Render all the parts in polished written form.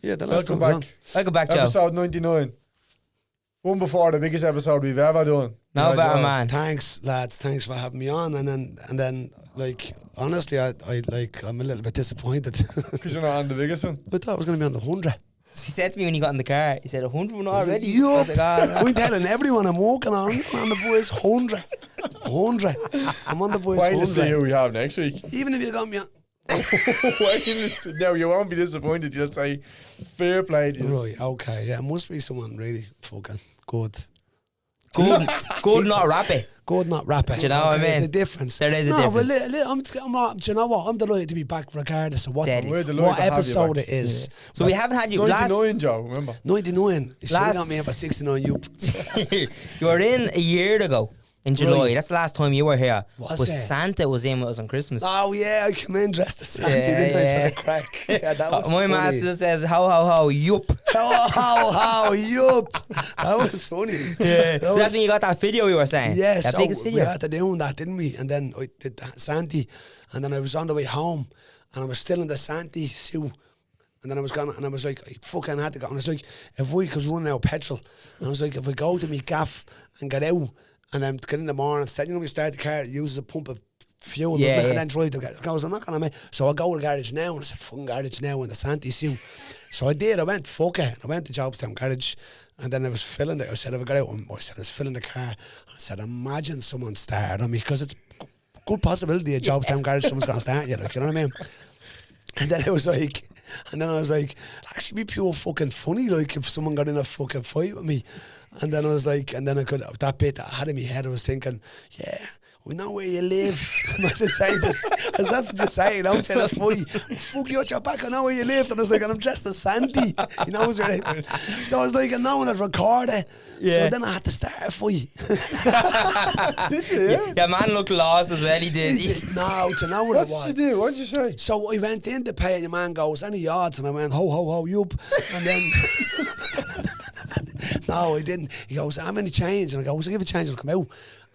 Yeah, the last time Welcome back. Welcome back, Joe. Episode 99. One before the biggest episode we've ever done. No better, Joe. man. Thanks, lads. Thanks for having me on. And then, like, honestly, I'm a little bit disappointed. Because you're not on the biggest one. I thought I was going to be on the 100. He said to me when he got in the car, he said, 100 already? Yup. I was like, I'm telling everyone I'm working on. I'm on the boys 100. 100. I'm on the boys Wait to see 100. who we have next week. Even if you got me on. No, you won't be disappointed. You'll say, fair play to you. Right, okay. Yeah, it must be someone really fucking good. Good, not rapper. Good, not rapper. Do you know what I mean? There's a difference. There is a difference. Well, do you know what? I'm delighted to be back regardless of what Deadly. We're delighted what to have you episode back. it is. So we haven't had you 99, Joe, remember? 99. You should have Last- got me in for 69, you. You were in a year ago in July. Right. That's the last time you were here. Was But it? Santa was in with us on Christmas. Oh, yeah, I came in dressed as Santa, Yeah, didn't I, yeah. for the crack. Yeah, that was My man funny. still says, how, yup. How, yup. That was funny. Yeah. That That's when you got that video you were saying. Yeah, That so biggest we video. had to do that, didn't we? And then I did that Santi, and then I was on the way home, and I was still in the Santi suit. And then I was gone, and I was like, I fucking had to go. And I was like, if we could run out of petrol, and I was like, if we go to me gaff and get out, and then get in the morning, instead, you know, we start the car, it uses a pump of fuel, Yeah, doesn't it? yeah. And then drive to the garage. I'm not gonna make. So I go to the garage now, and I said, fucking garage now in the Santi suit. So I did. I went, fuck it. I went to Jobstown Garage, and then I was filling it. I said, if I got out, I said, I was filling the car. I said, imagine someone started on me, because it's a good possibility at Jobstown Garage someone's gonna start you, like, you know what I mean? And then I was like, it'd actually be pure fucking funny, like, if someone got in a fucking fight with me. And then I was like, and then I could, that bit that I had in my head, I was thinking, yeah, we know where you live. Imagine saying this, because that's what you're saying, I'm trying to fight. Fuck you at your back, I know where you live. And I was like, and I'm dressed as Sandy. You know, was right. So I was like, and now I'd record it. Yeah. So then I had to start a fight. Did you? Yeah. Yeah, man looked lost as well, he did. No, do you know what What it was? did you do? What did you say? So I went in to pay, and your man goes, any yards? And I went, ho, ho, ho, yup. And then, no, I didn't. He goes, how many change? And I go, I'll give a change, I'll come out.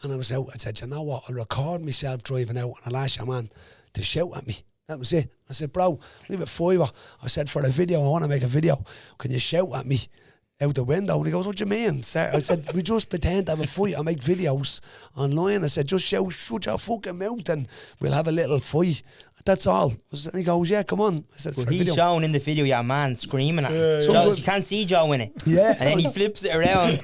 And I was out. I said, you know what? I'll record myself driving out, and I'll ask your man to shout at me. That was it. I said, bro, leave it $5. I said, for a video, I want to make a video. Can you shout at me out the window? And he goes, what do you mean? Sir? I said, we just pretend to have a fight. I make videos online. I said, just shut your fucking mouth and we'll have a little fight. That's all. And he goes, yeah, come on. I said, Well, for a he's video. shown in the video your man screaming at him. Yeah, Joe, yeah. you can't see Joe in it. Yeah. And then he flips it around.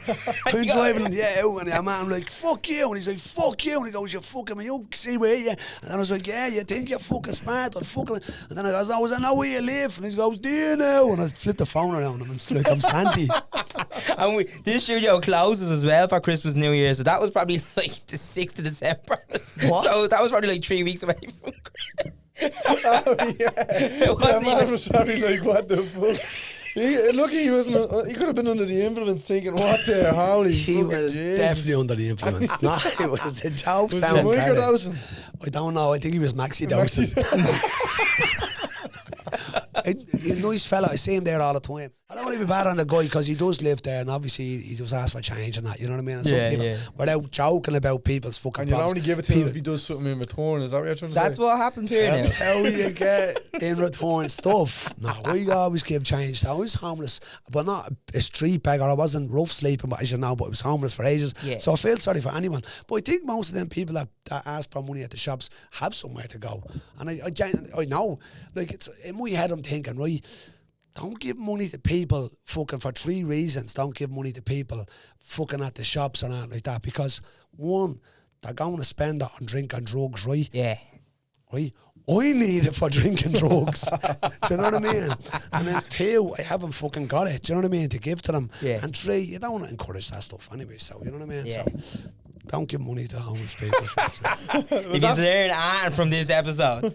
I'm driving, yeah, out, and I'm like, fuck you. And he's like, fuck you. And he goes, you fucking me, you see where you? And then I was like, yeah, you think you're fucking smart, or fucking. And then I goes, I know where you live. And he goes, do you know? And I flipped the phone around and I'm like, I'm Sandy. And this studio closes as well for Christmas, New Year. So that was probably like the 6th of December. What? So that was probably like 3 weeks away from Christmas. Oh, yeah. It wasn't man even- was probably like, what the fuck? Lucky he wasn't. He could have been under the influence, thinking, "What the holy?" He fucking was Jesus. definitely under the influence. No, it was a joke. Was it microdosing? I don't know. I think he was maxi dosing. He's a nice fella. I see him there all the time. I don't want to be bad on the guy because he does live there, and obviously he does ask for change and that. You know what I mean? And some Yeah, people, yeah. without joking about people's fucking And you'll problems. only give it to him if he does something in return. Is that what you're trying to That's say? what happens here now. That's how you get in return stuff. No, we always give change. So I was homeless, but not a street beggar. I wasn't rough sleeping, but as you know, but I was homeless for ages. Yeah. So I feel sorry for anyone. But I think most of them people that ask for money at the shops have somewhere to go. And I know, like, it's in my head I'm thinking, right, don't give money to people fucking for 3 reasons. Don't give money to people fucking at the shops or anything like that. Because one, they're going to spend it on drink and drugs, right? Yeah. Right? I need it for drinking drugs. Do you know what I mean? And then 2, I haven't fucking got it. Do you know what I mean? To give to them. Yeah. And 3, you don't want to encourage that stuff anyway. So, you know what I mean? Yeah. So, don't give money to homeless people. If you learn anything from this episode.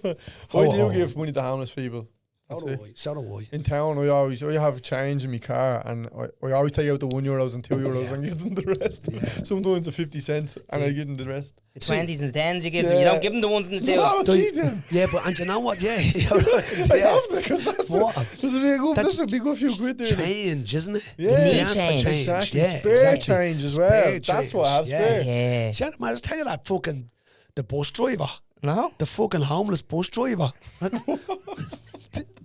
I do give money to homeless people. That's it. So do I. In town, I have change in my car, and I always take out the €1 and €2 and give them the rest. Yeah. Sometimes the 50 cents, and I give them the rest. The 20s and the 10s you give them. You don't give them the ones and the 2s. No, Do you- keep them. Yeah, but and you know what? Yeah, you're right. I Yeah. have to, because That's there's a big few quid there. Change, isn't it? Yeah, You need ask for change. Exactly. Yeah, Spare exactly. change as well. Spare That's what I have change, spare. Yeah. See, I was telling you that fucking the bus driver, No? the fucking homeless bus driver.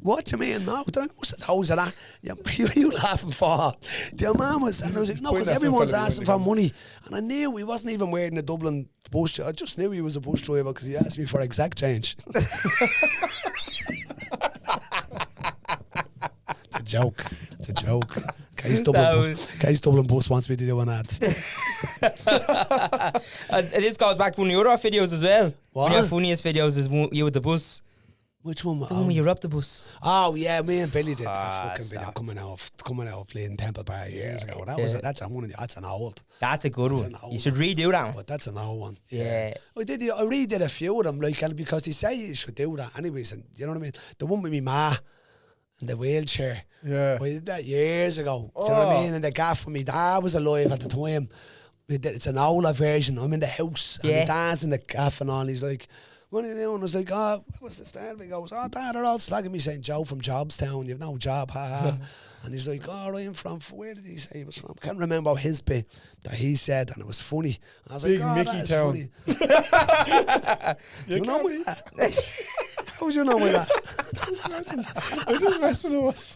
What do you mean? No, I must have told you that. You laughing for? Your mum was, and I was like, no, because everyone's asking for money. And I knew he wasn't even wearing a Dublin bus. I just knew he was a bus driver because he asked me for exact change. It's a joke. It's a joke. Case Dublin bus wants me to do an ad. This goes back to one of your other videos as well. What? One of your funniest videos is you with the bus. Which one? The one where you up the bus. Oh yeah, me and Billy did that fucking video coming out of Fleeting Temple Bar years ago. That's an old. That's a good one. You should redo that one. But that's an old one. Yeah. I redid a few of them, like, because they say you should do that anyways, and you know what I mean? The one with me ma and the wheelchair. Yeah. We did that years ago. Do you know what I mean? And the gaff with me dad was alive at the time. It's an older version. I'm in the house and my dad's in the gaff and all, and he's like, what are you doing? I was like, what's the stand? He goes, Dad, they're all slagging me saying, Joe from Jobstown, you've no job, ha ha. And he's like, I'm from, where did he say he was from? I can't remember his bit that he said, and it was funny. And I was Big like, Mickey Town. You know with that? How would you know with that? I'm just messing with us.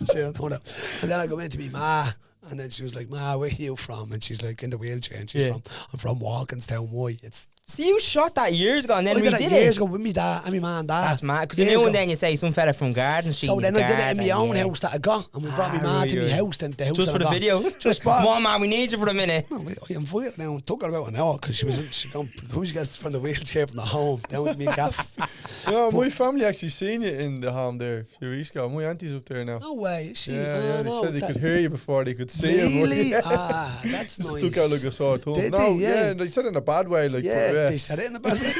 And then I go into me ma, and then she was like, Ma, where are you from? And she's like in the wheelchair, and she's I'm from Walkinstown. Why? So you shot that years ago and then redid it? Years ago with me dad and me ma and dad. That's mad. Because you knew, and then you say some fella from Garden Street. So then I did it in my own house that I got, and we brought me ma to my house. Then the house just for the video. Just come on, man, we need you for a minute. No, I invited her now. It took her about an hour because she gets from the wheelchair from the home down to me gaff. Yeah, my family actually seen you in the home there a few weeks ago. My auntie's up there now. No way, is she? Yeah, they said they could hear you before they could see you. Really? That's nice. Stuck out like a sore thumb. Did No, they? Yeah, they said it in a bad way. Like, they said it in a bad way.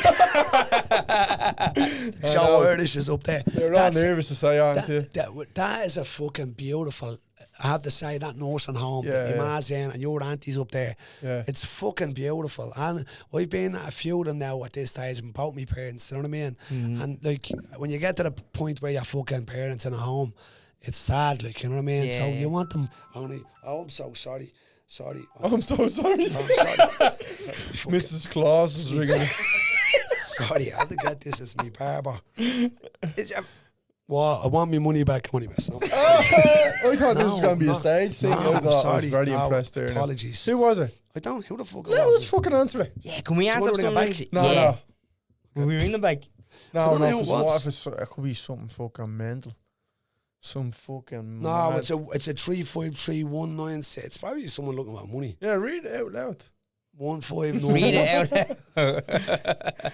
JoeIrish is up there. They're all nervous to say, aren't you? That is a fucking beautiful. I have to say, that nursing home that your ma's in and your auntie's up there. Yeah. It's fucking beautiful. And I've been at a few of them now at this stage, about my parents, you know what I mean? And like, when you get to the point where you're fucking parents in a home, it's sad, like, you know what I mean? Yeah. So you want them, honey, I'm so sorry. I'm so sorry. Mrs. Claus is ringing. Sorry, I have to get this as me barber. Well, I want my money back. Money messing up. I thought this was going to be a stage thing. I was very impressed there. Apologies. Who was it? I don't know who the fuck it was. was. Let's fucking answer it. Yeah, can we answer something back? No. Will we ring them back? No, because it could be something fucking mental. Some fucking no, mad. It's a 353196. It's probably someone looking at money. Yeah, read it out loud. 159. Read it out.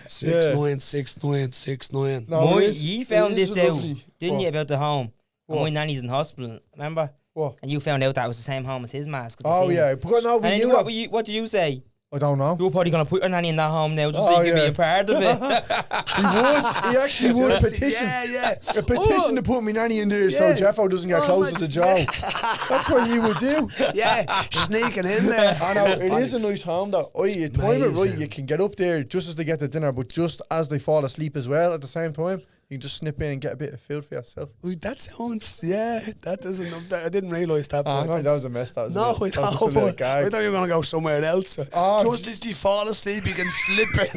696969. No, you found this out, didn't you, about the home? And my nanny's in hospital, remember? What? And you found out that was the same home as his mask. Oh yeah, because no, we knew what did you say? I don't know. You're probably going to put your nanny in that home now just so you can be a part of it. He actually would a petition. A petition to put my nanny in there so Jeffo doesn't get close to Joe. That's what you would do. Yeah, sneaking in there. I know, it is a nice home though. You time it right, you can get up there just as they get to dinner, but just as they fall asleep as well at the same time. You can just snip in and get a bit of food for yourself. That sounds, that doesn't, I didn't realise that. No, that was a mess. That was I thought you were going to go somewhere else. Just as they fall asleep, you can slip in.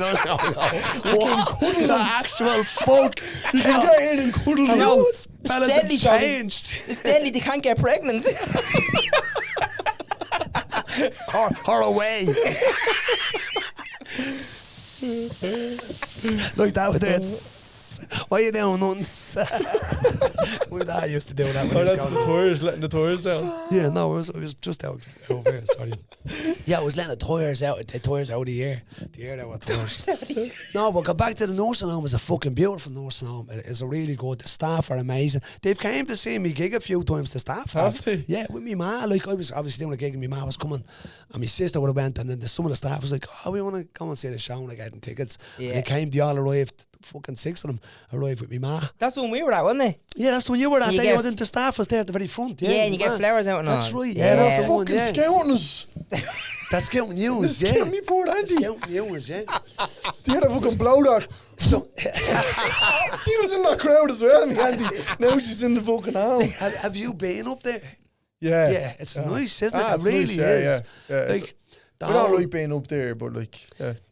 What the actual fuck? You can get in and cuddle them. Those fellas have changed. It's deadly, they can't get pregnant. Or away. Like that with it. What are you doing, nuns? My dad used to do that when he was that's the tours, letting the tours down. Yeah, no, it was just out over here, sorry. Yeah, I was letting the tours out of the air. The air out of tours. No, but go back to the nursing home. It's a fucking beautiful nursing home. It is a really good. The staff are amazing. They've came to see me gig a few times, the staff have. Yeah, with me ma. Like, I was obviously doing a gig and my ma was coming and my sister would have went, and then some of the staff was like, we want to come and see the show, and I got them tickets. Yeah. And they came, they all arrived. Fucking 6 of them arrived with me ma. That's the one we were at, wasn't it? Yeah, that's the one you were at. The staff was there at the very front. Yeah, and you get flowers out and all. That's right. Yeah, that's the fucking scouting us. That's counting news, yeah. Scouting me poor auntie. Counting news, yeah. They had a fucking blow dart. So she was in that crowd as well, me auntie. Now she's in the fucking home. Have you been up there? Yeah. Yeah, it's nice, isn't it? It really is. Yeah. Like, I don't like being up there, but like,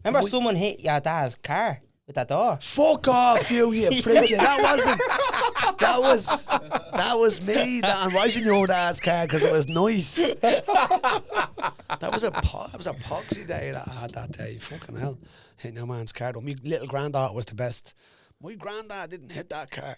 remember someone hit your dad's car with that door? Fuck off, you prick. That wasn't. That was me. And why should you know dad's car? Because it was nice. That was a poxy day that I had that day. Fucking hell. Hitting your man's car. My little granddaughter was the best. My granddad didn't hit that car.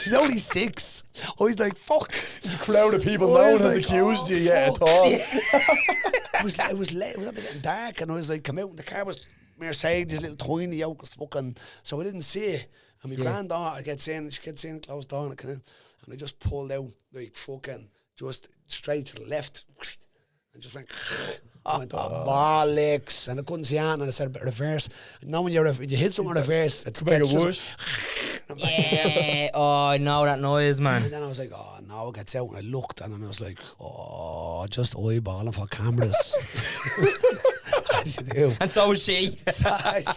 She's only 6. I was like, fuck. There's a crowd of people now has accused you yet at all. It was late. It was getting dark, and I was like, come out, and the car was Mercedes, little tiny yoke was fucking. So I didn't see it. And my granddaughter gets in, closed door, and I just pulled out like fucking just straight to the left, and just went. I went, bollocks, and I couldn't see anything, and I said, but reverse. And now when you hit something reverse, it's make it worse. Yeah, oh, I know that noise, man. And then I was like, oh no, it gets out, and I looked, and then I was like, oh, just eyeballing for cameras. And so was she. She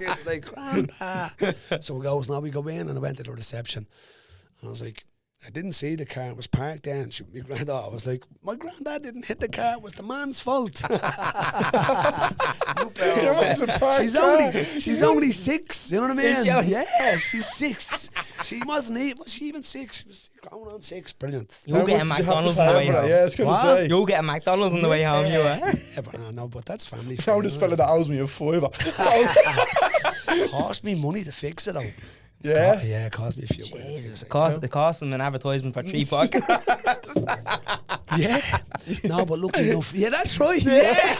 was like, Grandpa. So we go in, and I went to the reception, and I was like, I didn't see the car. It was parked there, and my granddad was like, my granddad didn't hit the car. It was the man's fault. She's only 6. You know what I mean? Yeah, she's 6. She wasn't was she even 6? She was going on 6. Brilliant. You'll get a McDonald's on the way home. Yeah, I was going to say. You'll get a McDonald's on the way home, you are. Yeah, but no, but that's family. Now this fella that owes me a £5. Cost me money to fix it though. Yeah? Yeah, it cost me a few. Jesus, it cost them an advertisement for 3 podcasts. Yeah. No, but lucky enough. Yeah, that's right. Yeah.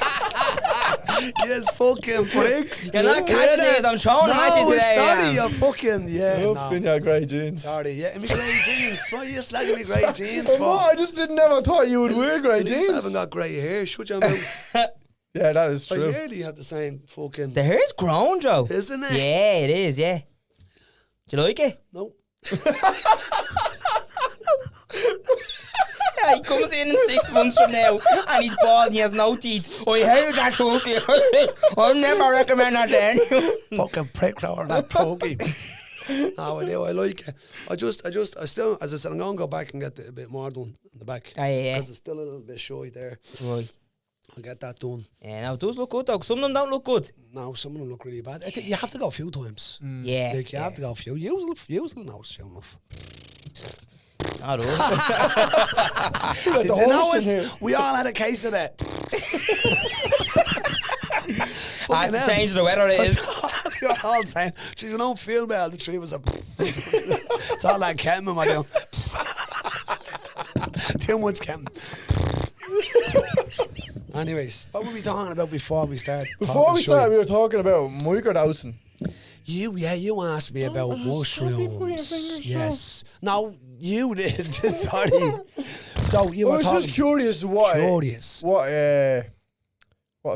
Yes, fucking pricks. You're not catching these. I'm showing them at you today. Sorry, you're fucking, Up in your grey jeans. Sorry, yeah, in my grey jeans. What are you slagging me grey jeans for? I just never thought you would wear grey jeans. I haven't got grey hair. Shut your mouth. Yeah, that is true. I nearly have the same fucking... The hair's grown, Joe. Isn't it? Yeah, it is, yeah. Do you like it? No. Yeah, he comes in 6 months from now and he's bald and he has no teeth. I hate that pokey. I'll never recommend that to anyone. Fucking prick or that pokey. No, I do. I like it. I still, as I said, I'm going to go back and get a bit more done on the back. Yeah. Because it's still a little bit shy there. Right. I'll get that done. Yeah, now it does look good though. Some of them don't look good. No, some of them look really bad. I think you have to go a few times. Yeah. Like, you have to go a few. Usually now it's shown enough. I don't Did you know we all had a case of that. That's the change of the weather it is. You're all saying, geez, you don't feel well. The 3 was a... It's all that ketamine, I do. Too much ketamine. Anyways, what were we talking about before we started? Before we started, we were talking about microdosing. You asked me about mushrooms. Yes. No, you did. Sorry. So you were talking... I was just curious what it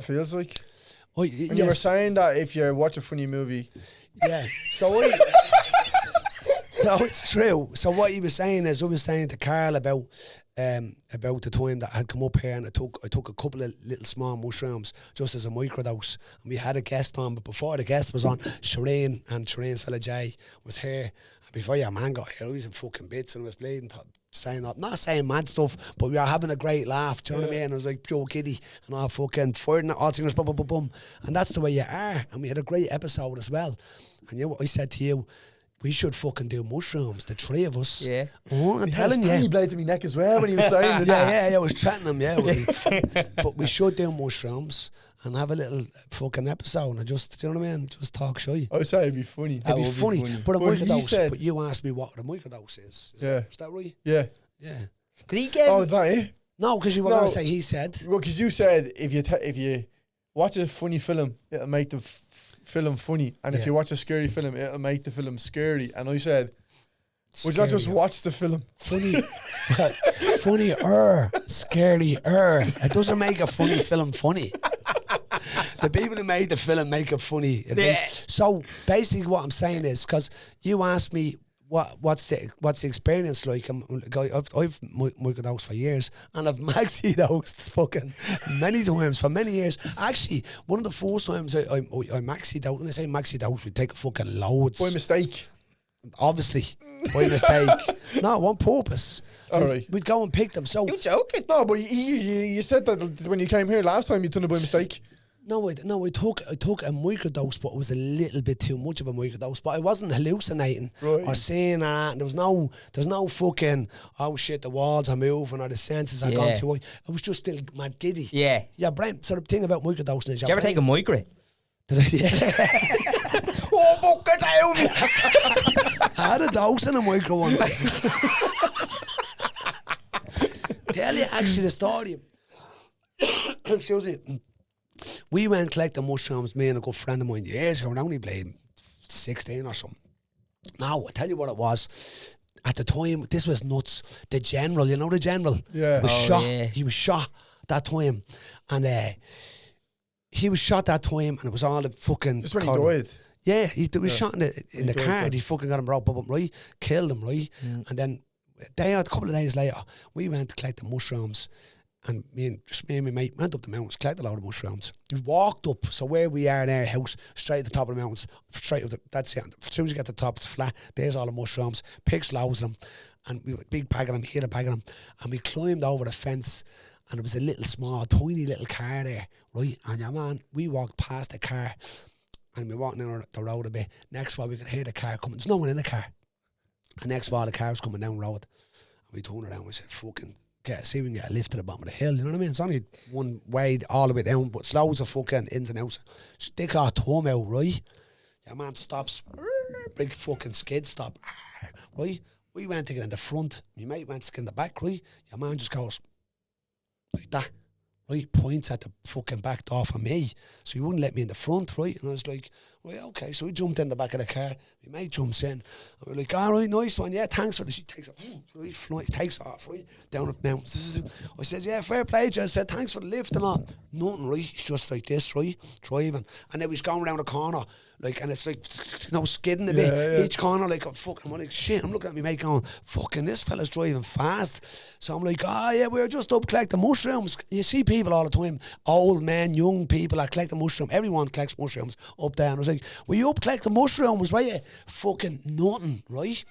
feels like. Oh, and you were saying that if you watch a funny movie... Yeah. So no, it's true. So what he was saying is, I was saying to Carl about the time that I had come up here, and I took a couple of little small mushrooms just as a microdose, and we had a guest on, but before the guest was on, Shireen's fella Jay was here, and before your man got here, I was in fucking bits and I was bleeding, not saying mad stuff, but we were having a great laugh, do you know what I mean? I was like pure kiddie, and all fucking firing all singers, boom, boom, boom, boom, and that's the way you are, and we had a great episode as well, and you know what I said to you? We should fucking do mushrooms, the 3 of us. Yeah. Oh, I'm telling you. He blade to my neck as well when he was saying it. Yeah, I was chatting him, but we should do mushrooms and have a little fucking episode and just, do you know what I mean? Just talk shy. I would say it'd be funny. It'd be funny. But a microdose, but you asked me what a microdose is. Is that right? Yeah. Yeah. Cause he gave... Oh, is that it? No, because you were going to say he said. Well, because you said if you watch a funny film, it'll make the film funny, and if you watch a scary film, it'll make the film scary. And I said, would you not just watch the film? Funnier, scarier. It doesn't make a funny film funny. The people who made the film make it funny. Yeah. So basically, what I'm saying is, because you asked me what's the experience like. I've microdosed for years, and I've maxi dosed fucking many times for many years. Actually, one of the first times I maxi dosed, when I say maxi dose, we take fucking loads. By mistake. Obviously, by mistake. No, on purpose. All right. We'd go and pick them. So you joking? No, but you said that when you came here last time, you done it by mistake. No, I took a microdose, but it was a little bit too much of a microdose. But I wasn't hallucinating or seeing that. There's no fucking, oh shit, the walls are moving or the senses are gone too high. I was just still mad giddy. Yeah. Your brain. So the thing about microdosing is, Did you ever take a micro? Did I? Yeah. Oh, fuck it down! I had a dose in a micro once. Tell you actually the story. Excuse me. We went collecting mushrooms, me and a good friend of mine, years ago, and only played 16 or something. Now, I'll tell you what it was. At the time, this was nuts. The General, you know the General? Yeah. Was shot. Yeah. He was shot that time. And he was shot that time, and it was all the fucking... Just when he died. Yeah, he was shot in the car, died, and he fucking got him brought up, right? Killed him, right? And then a couple of days later, we went to collect the mushrooms. And me and my mate went up the mountains, collected a load of mushrooms. We walked up, so where we are in our house, straight at the top of the mountains, straight up, that's it. As soon as you get to the top, it's flat. There's all the mushrooms, pigs loads of them, and we had a big bag of them, here a bag of them, and we climbed over the fence, and there was a little small, tiny little car there, right? And yeah, man, we walked past the car, and we walked down the road a bit. Next of all, we could hear the car coming. There's no one in the car. And next of all, the car was coming down the road, and we turned around and we said, fucking... see when you get a lift to the bottom of the hill, you know what I mean? It's only one way all the way down, but it's loads of fucking ins and outs. Stick our thumb out, right? Your man stops, big fucking skid stop, right? We went to get in the front, my mate went to get in the back, right? Your man just goes like that, right? Points at the fucking back door for me, so he wouldn't let me in the front, right? And I was like, well, okay, so we jumped in the back of the car, my mate jumps in, and we're like, all right, nice one, yeah, thanks for this. He takes off, right, takes off, right, down the mountains. I said, yeah, fair play, I said, thanks for the lift and all. Nothing, right, he's just like this, right, driving, and then he's going around the corner, like, and it's like, skidding a bit, each corner, like, I'm like, shit, I'm looking at me mate going, fucking, this fella's driving fast. So I'm like, yeah, we're just up collecting mushrooms. You see people all the time, old men, young people that collect the mushroom, everyone collects mushrooms up there, and I was like, were you up collecting mushrooms, were you? Fucking nothing, right?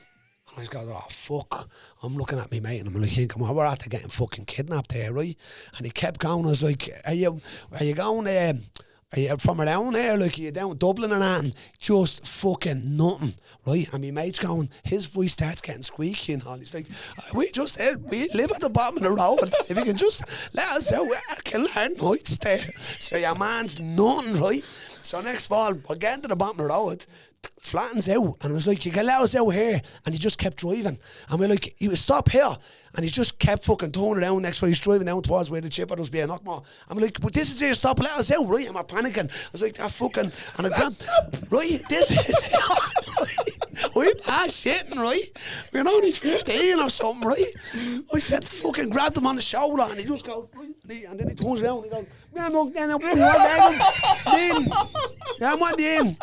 And I was going, oh, fuck. I'm looking at me mate, and I'm like, come on, we're after getting fucking kidnapped here, right? And he kept going, I was like, are you going, are you from around here, like, are you down Dublin and that? And just fucking nothing, right? And my mate's going, his voice starts getting squeaky and all. He's like, we live at the bottom of the road. If you can just let us out, I can learn nights there. So your man's nothing, right? So next fall, we're getting to the bottom of the road, flattens out, and I was like, you can let us out here. And he just kept driving. And we're like, he was stop here. And he just kept fucking turning around. Next way he's driving down towards where the chipper was being knocked more. I'm like, but this is here, stop, let us out, right? And we're panicking. I was like, that fucking, and I grabbed, right, this is, we passed shitting, right? We're only 15 or something, right? I said, fucking grabbed him on the shoulder, and he just goes, right? And then he turns around and he goes, man, look, man, I'm on the end.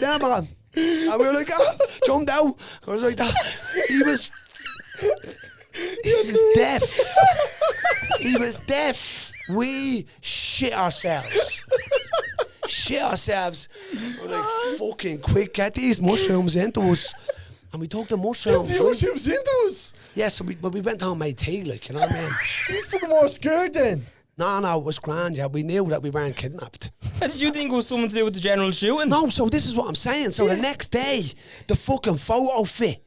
Yeah, man. And we were like, jumped out. I was like, he was deaf. He was deaf. We shit ourselves. We're like, fucking quick, get these mushrooms into us. And we took the mushrooms. Get the mushrooms into us? Yeah, so we went home made tea, like, you know what I mean? You fucking more scared then? No, it was grand, yeah. We knew that we weren't kidnapped. Did you think it was something to do with the general shooting? No, so this is what I'm saying. So the next day, the fucking photo fit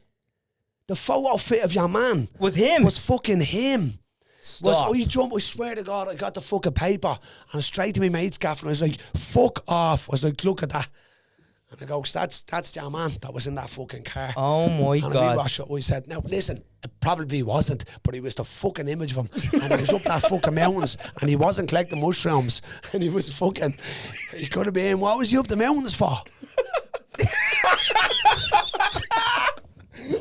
of your man was him. Was fucking him. Stop. I swear to God, I got the fucking paper and straight to my mate's gaff and I was like, fuck off. I was like, look at that. And I go, that's your man that was in that fucking car. Oh my God. And we said, now listen, it probably wasn't, but he was the fucking image of him. And he was up that fucking mountains and he wasn't collecting mushrooms. And he was fucking, he could have been, what was he up the mountains for?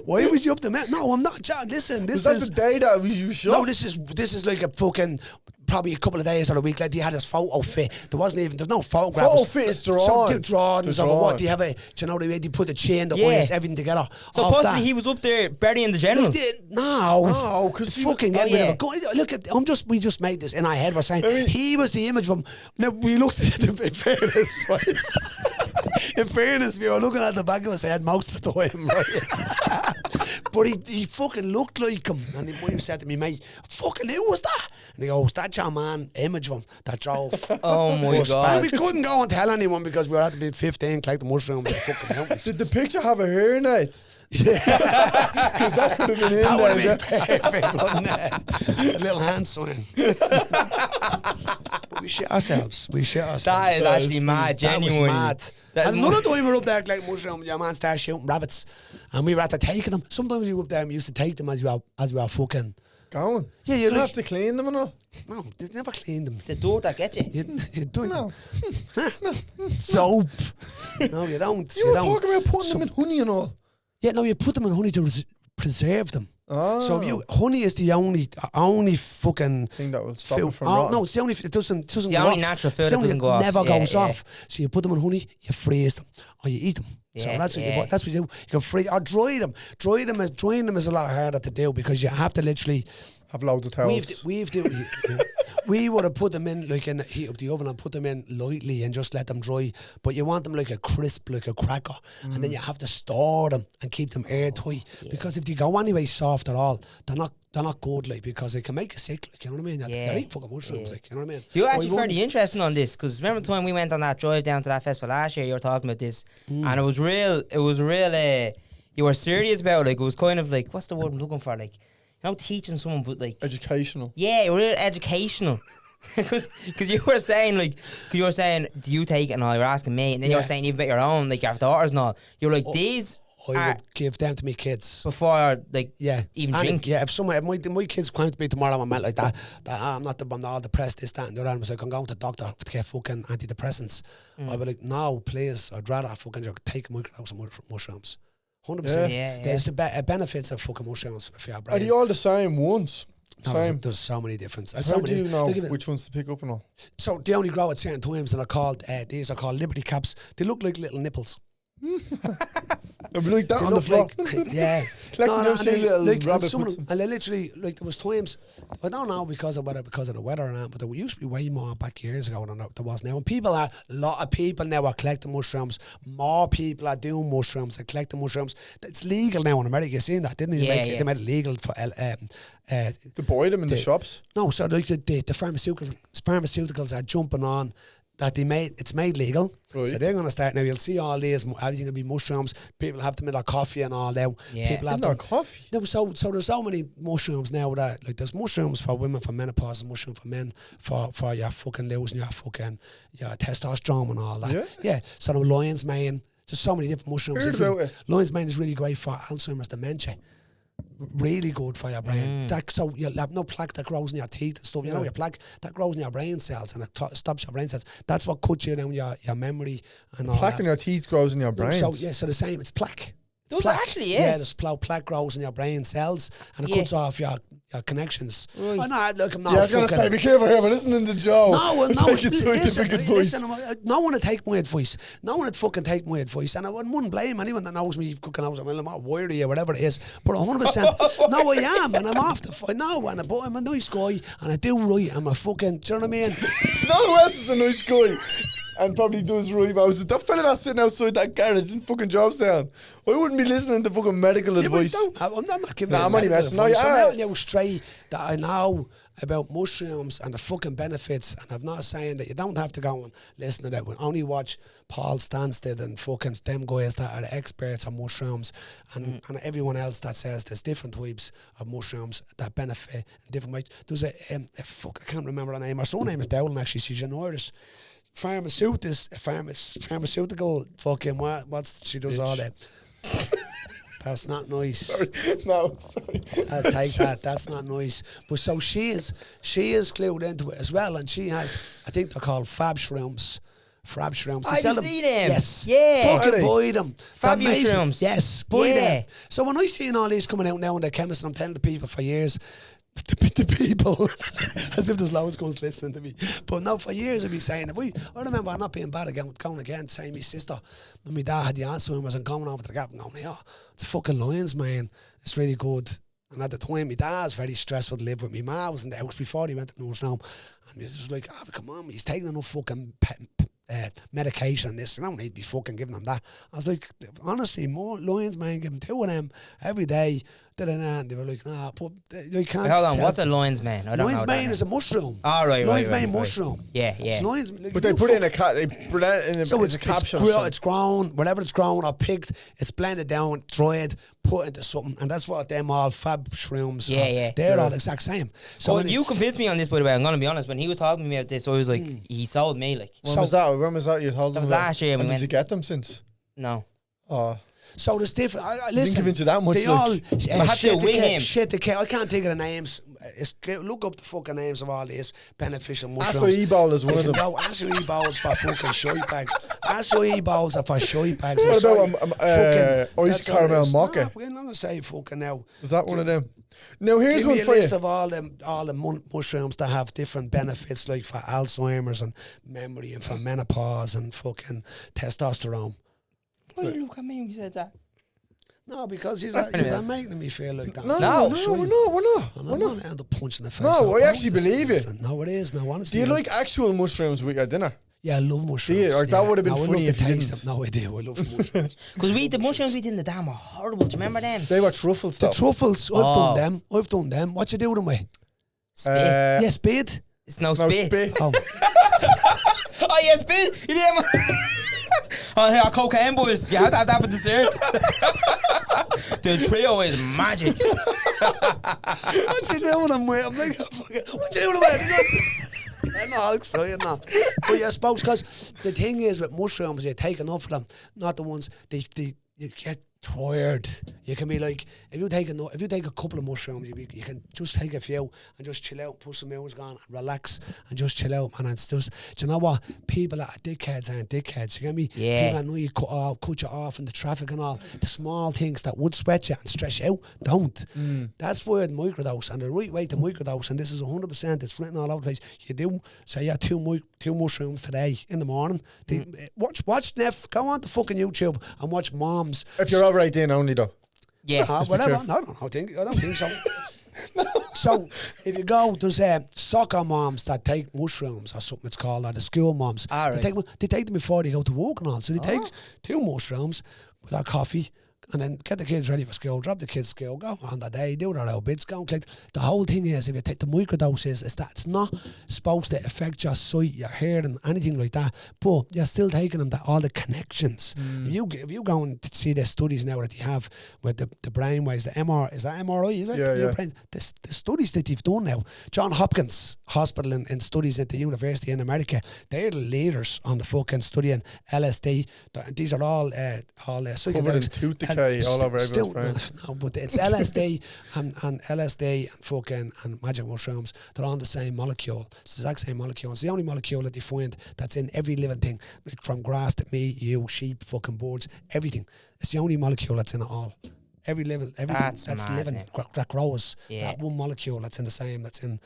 Why was he up the mountain? No, I'm not, John. Listen, this is the day that you shot? No, this is like a fucking, probably a couple of days or a week. Like, he had his photo fit. There's no photographs. Photo fit is drawn. So drawings of what? Do you have do you know the way you put the chain, the eyes, everything together? So possibly he was up there burying the general. No, because fucking getting rid of a gun. Look at, we just made this in our head. We're saying he was the image of him. Now we looked at it in fairness, right? In fairness, we were looking at the back of his head most of the time, right? But he fucking looked like him. And the boy said to me, mate, fucking who was that? And he goes, that's your man, image of him that drove. Oh my God. And we couldn't go and tell anyone because we were at the big 15, collect the mushrooms and fucking mountains. Did the picture have a hairnet? Yeah. Because that could have been in That would there. have been perfect, wouldn't it? A little hand swing. But we shit ourselves. That is actually mad, genuine. That was mad. And another time we were up there collecting mushrooms, your man started shooting rabbits. And we were at the taking them. Sometimes we were up there and we used to take them as we were fucking... Going. Yeah, You have to clean them and all. No, they never cleaned them. It's the door that gets you. You do No. soap. No, you don't. You were don't. talking about putting them in honey and all. Yeah, no, you put them in honey to preserve them. Oh. So honey is the only fucking thing that will stop food. it from rotting. No, it's the only. It doesn't. It's the go only off. natural food It's that the only doesn't go off. Never Yeah, goes yeah. off. So you put them in honey, you freeze them, or you eat them. So Yeah, that's what yeah. that's what you do. You can freeze or dry them. Drying them is a lot harder to do because you have to literally. Have loads of towels. We would have put them in like in heat up the oven and put them in lightly and just let them dry. But you want them like a crisp, like a cracker, and then you have to store them and keep them airtight. Because if they go anyway soft at all, they're not good, like, because they can make you sick, like, you know what I mean? They're eating fucking mushrooms, like, you know what I mean? You're Or actually you fairly wouldn't. interesting on this, because remember the time we went on that drive down to that festival last year, you were talking about this, and it was real, you were serious about it, like, it was kind of like, what's the word I'm looking for, like, you know, teaching someone, but like... Educational. Yeah, you were real educational. Because you were saying, like, do you take it, and all, you were asking me, and then you were saying even about your own, like, your daughters and all, you were like, these I would give them to me kids. before, like, even And drink. if my kids came to me tomorrow and meant like that, I'm all depressed, this, that, and the other, and I was like, I'm going to the doctor to get fucking antidepressants. I'd be like, no, please, I'd rather fucking just take a microdose of mushrooms. 100%. Yeah. There's benefits of fucking mushrooms for your brain. Are they all the same ones? No, Same. There's so many differences. How do you know which ones to pick up and all? So they only grow at certain times, and these are called Liberty Caps. They look like little nipples. They'll be like that They on the look floor. like, yeah. Collecting those little and rabbit some of puts them, and they literally, like, there was times, I don't know because of the weather and that, but there used to be way more back years ago than there was now. And a lot of people now are collecting mushrooms. More people are doing mushrooms and collecting mushrooms. It's legal now in America. You seen that, didn't you? They made it legal for to buy them in the shops. No, so like the pharmaceuticals are jumping on that it's made legal. Right. So they're going to start now. You'll see all these, everything will be mushrooms. People have them in their coffee and all now. Yeah. People have In their them. coffee? No, so there's so many mushrooms now that, like, there's mushrooms for women for menopause, there's mushrooms for men for your fucking losing your testosterone and all that. Yeah. So the lion's mane, there's so many different mushrooms. Heard about it. Lion's mane is really great for Alzheimer's dementia. Really good for your brain. So you'll have no plaque that grows in your teeth and stuff. You know, your plaque that grows in your brain cells and it stops your brain cells. That's what cuts you down your memory and all Plaque that. in your teeth grows in your brain. So the same. It's plaque. Does plaque. it actually? Yeah, there's plaque grows in your brain cells and it cuts off your connections. Right. Oh, no, look, I'm not Yeah, I was going to say, be careful here, but listening to Joe. No, Take scientific advice. listen, no one would take my advice. No one would fucking take my advice. And I wouldn't blame anyone that knows me, fucking knows I'm not worried or whatever it is. But 100%, no, I am. And I'm off the fight. No, but I'm a nice guy and I do right. I'm a fucking, do you know what I mean? You know who else is a nice guy? And probably does right, but I was that fella that's sitting outside that garage in fucking Jobstown. I wouldn't be listening to fucking medical advice. I'm not giving Nah, you I'm only medical messing. No, advice. you I'm are. telling you straight that I know about mushrooms and the fucking benefits, and I'm not saying that you don't have to go and listen to that. We only watch Paul Stansted and fucking them guys that are the experts on mushrooms, and everyone else that says there's different types of mushrooms that benefit in different ways. There's a fuck, I can't remember her name. Her surname is Dowling, actually. She's an Irish pharmaceutical fucking she does all that. That's not nice. Sorry. No, sorry. I'll take that. That's not nice. But so she is clued into it as well, and she has, I think they're called Fab shrooms. Have you seen them? Yes. Yeah. Fucking buy them. Fab They're amazing. shrooms. Yes, buy Yeah. them. So when I seen all these coming out now in the chemist, and I'm telling the people for years, the people, as if there's loads of guys listening to me. But no, for years I'd be saying, I remember not being bad again, going again, saying my sister, when my dad had the Alzheimer's and going over to the gap and going, yeah, it's fucking lions, man. It's really good. And at the time, my dad was very stressful to live with. My ma was in the house before he went to nursing home. And he was just like, come on, he's taking enough fucking medication and this. I don't need to be fucking giving him that. I was like, honestly, more lions, man, give him 2 of them every day. And they were like, nah, but you can't. Hold on, tell. what's a lion's mane? I don't Lion's know that mane name. is a mushroom. Oh, right, Lion's right, mane right. mushroom. Yeah, yeah. It's lion's, like, But they put it in a so a capsule. It's grown, wherever it's grown or picked, it's blended down, dried, put into something, and that's what them all fab shrooms. Yeah. They're all the exact same. So Well, you convinced me on this, by the way. I'm gonna be honest. When he was talking to me about this, I was like, he sold me. Like, When was that? When was that you told that them was about? last year. And We did went. you get them since? No. Oh, So there's different. didn't Listen, give into that much. they like. all I had to wing him. shit. I can't think of the names. Look up the fucking names of all these beneficial mushrooms. Acai bowl is one of them. No, acai bowls for fucking shite bags. Acai bowls are for shite bags. What about Fucking- iced that's all it caramel is. mocha? No, we're not gonna say fucking now. Is that one of them? Now here's Give one me a for you. list of all the mushrooms that have different benefits, like for Alzheimer's and memory, and for menopause and fucking testosterone. Why did you look at me when you said that? No, because he's not making me feel like that. No, Sure. we're not. And I'm not end up punching the face. No, off. I actually Listen, believe you. listen. No, it is. No, honestly. Do you like actual mushrooms with your dinner? Yeah, I love mushrooms. Do you? Or that yeah. would have been No, I funny love if the you taste didn't. of. No, I do. I love mushrooms. Because the mushrooms we did in the dam were horrible. Do you remember them? They were truffle The stuff. truffles, Oh. I've done them. What you do them with? Spit. Yeah, spade. It's no No spit. spit. Oh, Oh yeah, spit. You did. Oh yeah, cocaine boys. You had to have that for dessert. The trio is magic. what you doing them with? I'm like, what you doing them with? I'm not excited now. But yeah, I suppose because the thing is with mushrooms, you take enough of them, not the ones you get tired. You can be like, if you take a couple of mushrooms, you can just take a few and just chill out, put some music on, and relax and just chill out. And it's just, do you know what? People that are dickheads aren't dickheads. You get me? Yeah. People that know you cut you off in the traffic and all. The small things that would sweat you and stress you out don't. That's where the microdose, and the right way to microdose, and this is 100%. It's written all over the place. You do say two mushrooms today in the morning. Watch Neff. Go on to fucking YouTube and watch moms. If you're over 18 only though. Yeah. Whatever. No, I don't think so. So if you go, there's soccer moms that take mushrooms or something it's called, or the school moms. All right. They take them before they go to work and all. So they take 2 mushrooms with their coffee, and then get the kids ready for school, drop the kids to school, go on the day, do their little bits, go and collect. The whole thing is, if you take the microdose, is that it's not supposed to affect your sight, your hearing, anything like that, but you're still taking them, all the connections. If you go and see the studies now that they have with the brain waves, the MRI, is that MRI, is it? Yeah, Your yeah. brain, the studies that they've done now, John Hopkins Hospital in studies at the university in America, they're the leaders on the fucking studying LSD. These are all Covered in psychedelics. tooth decay all over everyone's brain. No, but it's LSD and LSD and fucking and magic mushrooms. They're on the same molecule. It's the exact same molecule. It's the only molecule that they find that's in every living thing, like from grass to me, you, sheep, fucking birds, everything. It's the only molecule that's in it all. Everything that's mad, living man. that grows. Yeah. That one molecule that's in the same. That's in.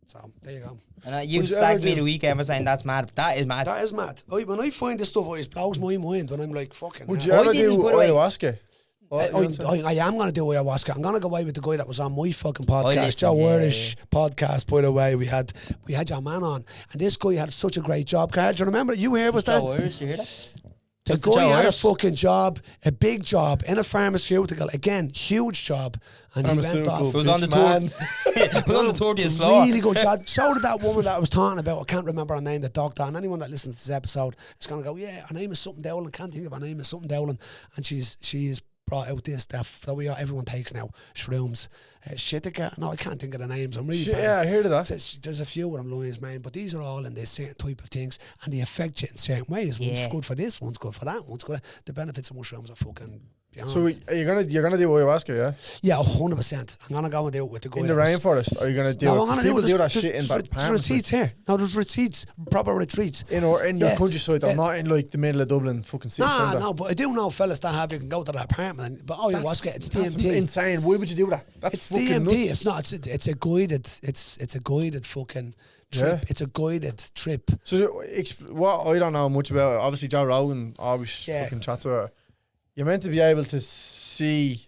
So there you go. And you Would you slagged ever me do- the weekend for saying that's mad. That is mad. That is mad. When I find this stuff, it blows my mind. When I'm like, fucking. Would hell. you ever didn't do put away- ayahuasca? What, you know what I'm saying? I am going to do ayahuasca. I'm going to go away with the guy that was on my fucking podcast, listened, JoeIrish podcast. By the way, we had your man on, and this guy had such a great job. Carl, do you remember? You here was that? JoeIrish, you hear that? The Just the guy had a JoeIrish? fucking job, a big job in a pharmaceutical. Again, huge job, and he went Pharmaceutical off. It was on the bitch tour. man. It was on the 30th floor. Really good job. So did that woman that I was talking about. I can't remember her name, the doctor. And anyone that listens to this episode is going to go, yeah, her name is something Dowling. Can't think of her name is something Dowling. And she's brought out this stuff that everyone takes now. Shrooms. Shitika. No, I can't think of the names. I'm really bad. Yeah, I heard of that. There's a few of them, Lions, man, but these are all in this certain type of things, and they affect you in certain ways. One's Yeah. good for this, one's good for that, one's good. The benefits of mushrooms are fucking beyond. So you're gonna do ayahuasca, yeah? Yeah, 100%. I'm gonna go and do it with the guy In the that was- rainforest? Are you gonna do No, it? I'm gonna People do do it. that shit in There's apartments. retreats here. No, there's retreats, proper retreats. In the Yeah. countryside, Yeah. I'm not in like the middle of Dublin, fucking city Nah, centre. no, but I do know fellas that have you can go to the apartment, but ayahuasca, it's That's DMT. insane. Why would you do that? That's It's fucking DMT. nuts. It's not. It's a guided. It's a guided fucking trip. Yeah. It's a guided trip. So what I don't know much about it, obviously Joe Rogan always Yeah. fucking chats about it. You're meant to be able to see.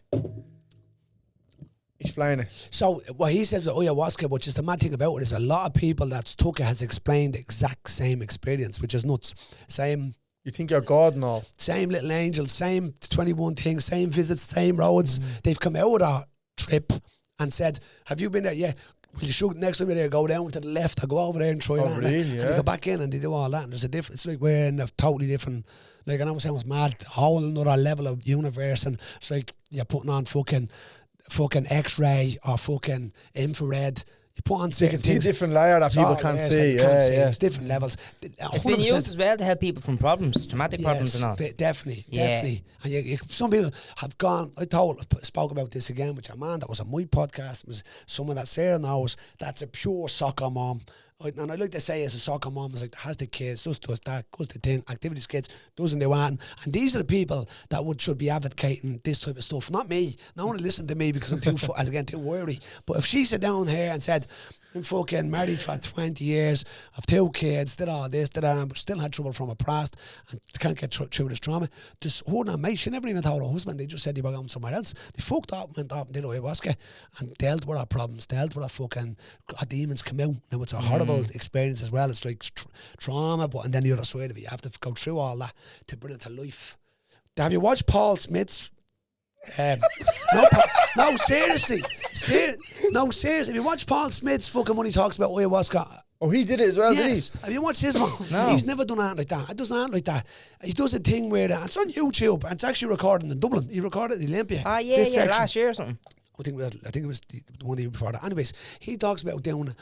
Explain it. So what he says with ayahuasca, which is the mad thing about it, is a lot of people that's took it has explained the exact same experience, which is nuts. Same You think you're God and all. little angels, same 21 things, same visits, same roads. They've come out of that trip and said, have you been there? Yeah. Will you shoot next time you're there, go down to the left or go over there and try that? Really? And they go back in and they do all that. And there's a different, it's like we're in a totally different, like I know it sounds mad, a whole another level of universe. And it's like you're putting on fucking X-ray or fucking infrared. You put on sick See a different layer that people can't see. It's different levels. It's been used as well to help people from problems, traumatic problems and all. Definitely. And some people have gone. Spoke about this again with your man. That was on my podcast. It was someone that Sarah knows. That's a pure soccer mom. And I like to say, as a soccer mom, is like has the kids, just does that, goes the thing, activities kids, doesn't do anything. And these are the people that should be advocating this type of stuff. Not me. No one will listen to me because I'm too worried. But if she sat down here and said, I'm fucking married for 20 years, I've 2 kids, did all this, did that, but still had trouble from a past and can't get through this trauma. Just hold on, mate. She never even told her husband. They just said they were going somewhere else. They fucked up, went up and did ayahuasca and dealt with our problems, dealt with our fucking our demons come out. Now it's a horrible experience as well. It's like trauma, but and then the other side of it, you have to go through all that to bring it to life. Have you watched Paul Smith's? No, seriously. If you watch Paul Smith's fucking when he talks about ayahuasca. Oh, he did it as well, yes. did he? Have you watched his one? No. He's never done anything like that. It doesn't act like that. He does a thing where it's on YouTube and it's actually recorded in Dublin. He recorded at the Olympia. Last year or something. I think it was the one year before that. Anyways, he talks about doing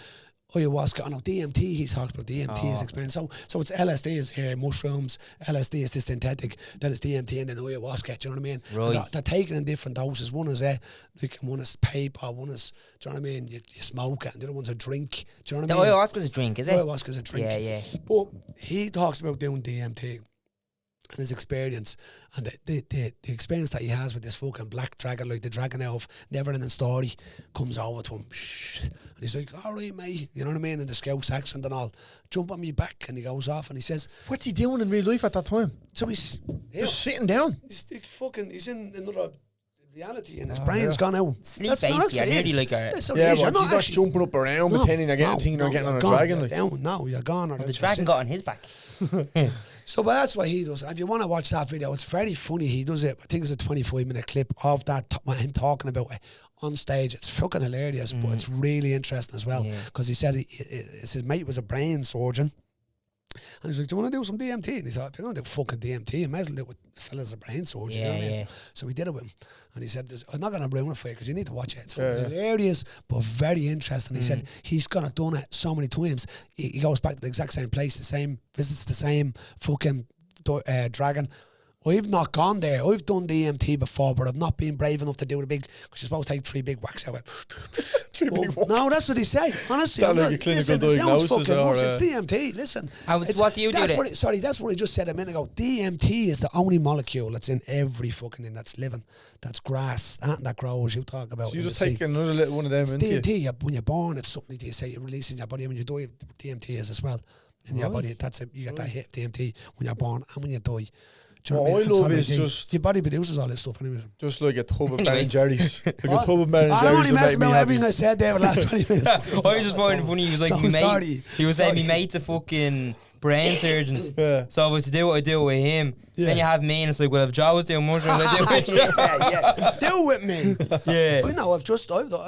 ayahuasca. I know DMT. He talks about DMT his experience. So it's LSD is here, mushrooms. LSD is the synthetic. Then it's DMT and then ayahuasca. Do you know what I mean? Right. They're taken in different doses. One is one is paper. One is, do you know what I mean? You smoke it, and the other one's a drink. Do you know what I mean? The ayahuasca's a drink, is it? Ayahuasca's a drink. Yeah. But he talks about doing DMT. And his experience and the experience that he has with this fucking black dragon, like the dragon out of Neverending Story, comes over to him and he's like, all right mate, you know what I mean, in the Scouse accent and all, jump on me back, and he goes off and he says, what's he doing in real life at that time? So he's just sitting down. He's in another reality and his brain's gone out. Sleep basically, nearly like a... But you're not actually jumping up around pretending you're getting getting on a dragon. You're gone. The dragon got on his back. So, but that's what he does. If you want to watch that video, it's very funny. He does it. I think it's a 25-minute clip of that, him talking about it on stage. It's fucking hilarious, but it's really interesting as well. Because he said his mate was a brain surgeon. And he's like, do you want to do some DMT? And he thought, if you're going to do fucking DMT, you might as well do it with a fella's a brain surgeon. You know what I mean? So we did it with him. And he said, I'm not going to ruin it for you because you need to watch it. It's hilarious, but very interesting. He said he's going to done it so many times. He goes back to the exact same place, visits the same fucking dragon. I've not gone there. I've done DMT before, but I've not been brave enough to do the big, because you're supposed to take 3 big whacks out of it. No, that's what he say. Honestly, it's like a clinical diagnosis or it's DMT. Listen, what do you do? That's what I just said a minute ago. DMT is the only molecule that's in every fucking thing that's living. That's grass, that grows. You talk about. So you just take another little one of them. It's DMT. When you're born, it's something that you say you release in your body. When you die, DMT is as well in your body. That's it. You get that hit DMT when you're born and when you die. What I love is just your body produces all this stuff anyway. Just like a tub of Ben and Jerry's. Like a tub of Ben and Jerry's. I'm only messing about everything I said there for the last 20 minutes. I was just finding funny. He was like, he was saying, me mate's a fucking brain surgeon. So I was to do what I do with him. Then you have me, and it's like, well, if Joe was doing mushrooms, I do with you. Do with me. I know. I've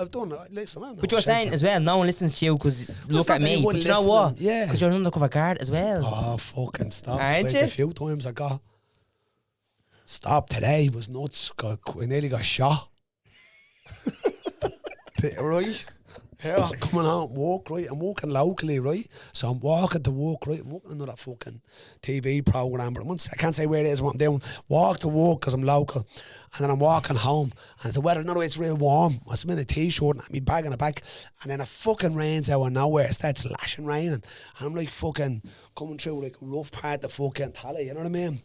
done. Listen, but you're saying as well, no one listens to you because look at me. But you know what? Yeah. Because you're an undercover guard as well. Oh, fucking stop! Aren't you? A few times I got. Stop today was nuts. I nearly got shot. Right? Yeah, coming out and walk, right? I'm walking locally, right? So I'm walking to walk, right? I'm walking another fucking TV programme, but I can't say where it is, what I'm doing. Walk to walk because I'm local. And then I'm walking home. And the weather, another way, it's real warm. I'm in a t-shirt and my bag in the back. And then it fucking rains out of nowhere. It starts lashing raining. And I'm like fucking coming through like a rough part of fucking Tally, you know what I mean?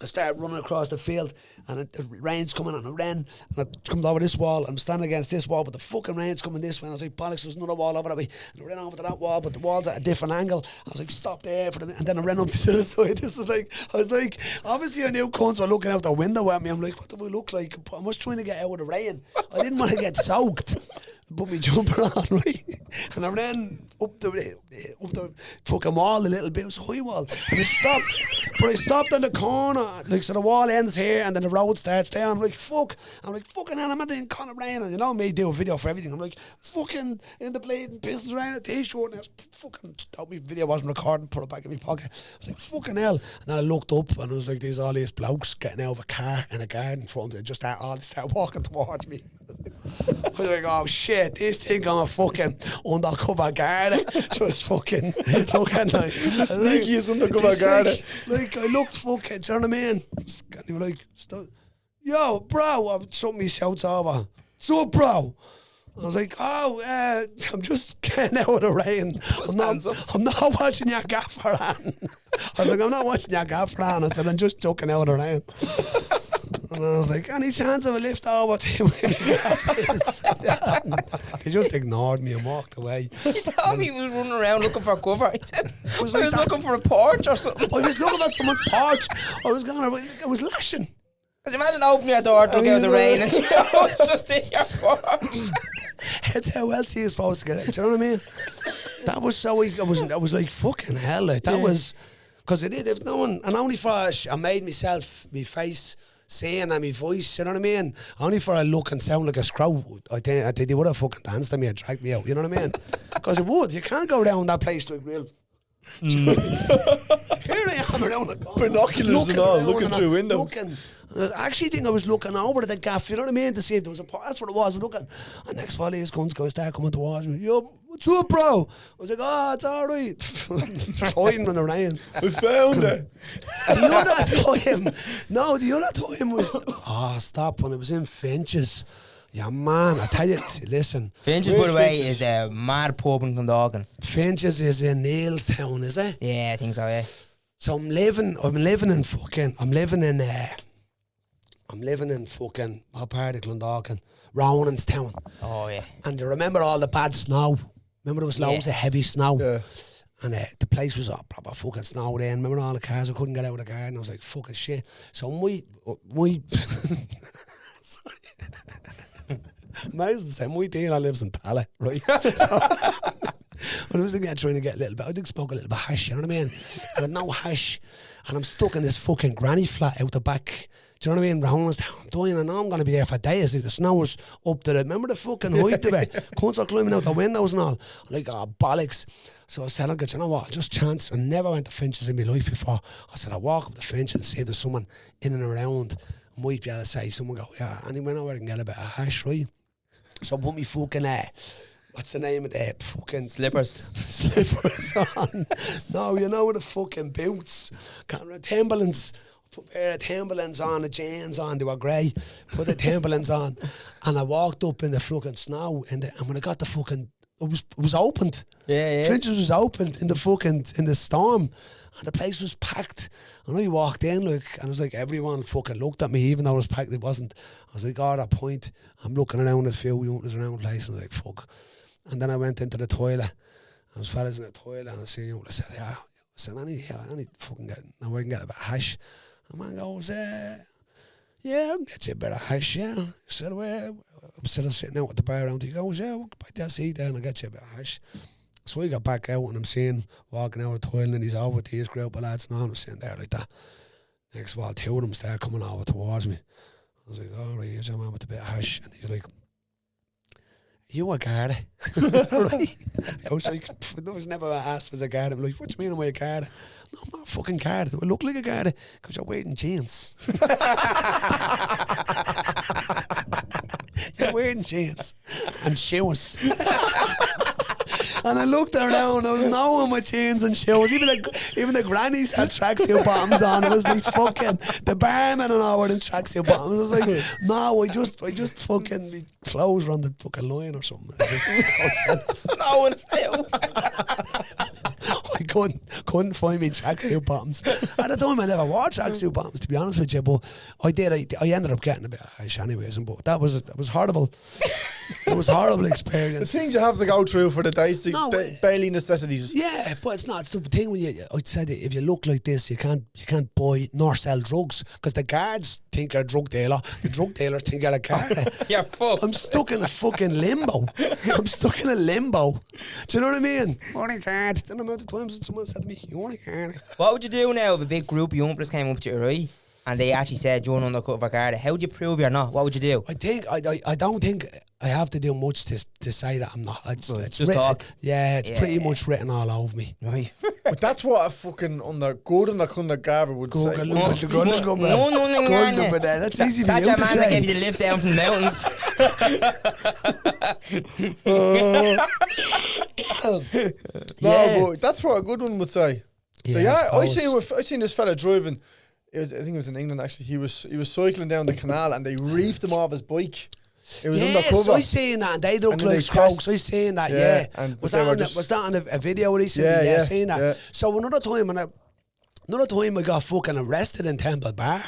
I started running across the field and the rain's coming and I ran and I come over this wall and I'm standing against this wall but the fucking rain's coming this way and I was like, bollocks, there's another wall over that way, and I ran over to that wall but the wall's at a different angle. I was like, stop there and then I ran up to the side. I was like, obviously I knew cunts were looking out the window at me. I'm like, what do we look like? I was trying to get out of the rain. I didn't want to get soaked. put me jumper on, right? And I ran up the fucking wall a little bit. It was a high wall. And I stopped. But I stopped on the corner. Like, so the wall ends here and then the road starts there. I'm like, fuck. I'm like, fucking hell, I'm at the Conor rain. And you know me, do a video for everything. I'm like, fucking in the blade and pistons around a t-shirt. And I was fucking, thought my video wasn't recording, put it back in my pocket. I was like, fucking hell. And then I looked up and it was like, there's all these blokes getting out of a car in a garden in front of it. Just start walking towards me. I was like, oh shit, this thing gonna fucking undercover guard. Just fucking looking like The sneakiest undercover guard. Like I looked fucking, do you know what I mean? And they were like, yo, bro, something he shouts over. So, bro. I was like, oh, I'm just getting out of the rain. I'm not watching your gaffer on. I was like, I'm not watching your gaffer on. I said, I'm just joking out of the rain. And I was like, any chance of a lift over to him? He just ignored me and walked away. He thought he was running around looking for cover. He said, I was like looking for a porch or something. I was looking at someone's porch. I was lashing. Imagine opening your door, look out the rain, and it's just in your porch. That's how else you're supposed to get it. Do you know what I mean? That was so. I was like, fucking hell. Like, that was because I did. If no one, and only for I made myself, my face, saying and my voice. You know what I mean? Only for I look and sound like a scrow. I think they would have fucking danced to me and dragged me out. You know what I mean? Because it would. You can't go down that place like real. Here I am around the corner. Binoculars and all, looking through windows. I actually think I was looking over at the gaff, you know what I mean, to see if there was a that's what it was, looking. And next volley is guns start coming towards me. Yo, what's up, bro? I was like, oh, it's alright. Hiding in the rain. We found it. The other time was, stop, when it was in Finches. Yeah, man, I tell you, listen. Finches, by the way, is a mad pub in Clondalkin. Finches is in Neilstown, is it? Yeah, I think so, yeah. So I'm living in fucking, what part of Clondalkin? Rowanstown. Oh, yeah. And you remember all the bad snow? Remember there was loads of heavy snow? Yeah. And the place was all proper fucking snow then. Remember all the cars, I couldn't get out of the garden. I was like, fucking shit. So my sorry. My dealer lives in Tala, right? So, when I was trying to get a little bit, I did smoke a little bit of hash, you know what I mean? I had no hash, and I'm stuck in this fucking granny flat out the back. Do you know what I mean? Roundstown, I'm dying. I know I'm going to be there for days. Like, the snow was up to remember the fucking height of it? Cunts are climbing out the windows and all. I'm like, oh, bollocks. So I said, look, you know what? I'll just chance. I never went to Finches in my life before. I said, I'll walk up the Finches and see if there's someone in and around. I might be able to say, someone go, yeah. And he went over and get a bit of hash, right? So I put me fucking, what's the name of the fucking Slippers on. No, you know the fucking boots. Timberlands. Put a pair of Timberlands on, the jeans on, they were grey. Put the Timberlands on, and I walked up in the fucking snow, and when I got the fucking, it was opened. Yeah. Finches was opened in the storm, and the place was packed. And I walked in, and I was like, everyone fucking looked at me, even though it was packed, it wasn't. I was like, at that point, I'm looking around at a few units around the place, and I was like, fuck. And then I went into the toilet, and there was fellas in the toilet, and I seen you, I said, I need fucking I can get a bit of hash. And man goes, yeah, I can get you a bit of hash, yeah. I said, well, I'm still sitting out at the bar around. He goes, yeah, we'll buy that seat there and I'll get you a bit of hash. So we got back out and I'm seeing walking out of the toilet and he's over with his group of lads and all. I'm sitting there like that. Next of all, two of them start coming over towards me. I was like, all right, here's your man with a bit of hash. And he's like, you a guard? Right? I was like, I was never asked was a guard. I'm like, what do you mean am I a guard? No, I'm not a fucking guard. Do I look like a guard? Because you're wearing jeans. You're wearing jeans and shoes. And I looked around, there was no one with jeans and shoes. Even the grannies had tracksuit bottoms on. It was like fucking, the barman and all were in tracksuit bottoms. I was like, no, I just fucking, my clothes were on the fucking line or something. Snowing out. I couldn't find me tracksuit bottoms. At the time I never wore tracksuit bottoms, to be honest with you, but I ended up getting a bit of hash anyways, but that was horrible. It was a horrible The experience. things you have to go through for the basic, No, daily necessities. Yeah, but it's not. It's the thing when I said if you look like this, you can't buy nor sell drugs because the guards think you're a drug dealer. The drug dealers think you're a Garda. You're fucked. I'm stuck in a fucking limbo. I'm stuck in a limbo. Do you know what I mean? Morning guard. Then the amount of times that someone said to me, "You want a guard?" What would you do now if a big group of young fellas came up to you, right? And they actually said you're an undercover Garda. How do you prove you're not? What would you do? I don't think I have to do much to say that I'm not. It's Just written, talk. Yeah, it's pretty Yeah. much written all over me. Right. But that's what a fucking good undercover would say. Google, look at the gun and go, man. No, Good number there. That's easy for That's you your to man that say. gave you the lift down from the mountains. No, but that's what a good one would say. Yeah, I seen this fella driving. I think it was in England actually. He was cycling down the canal and they reefed him off his bike. It was Yes, undercover. I seen that. And they look And then like they scrogs. test- I seen that. Yeah, Yeah. and Was they that were on just- was that on a video recently? Yeah, Yeah, yeah, seen that. yeah. So another time I got fucking arrested in Temple Bar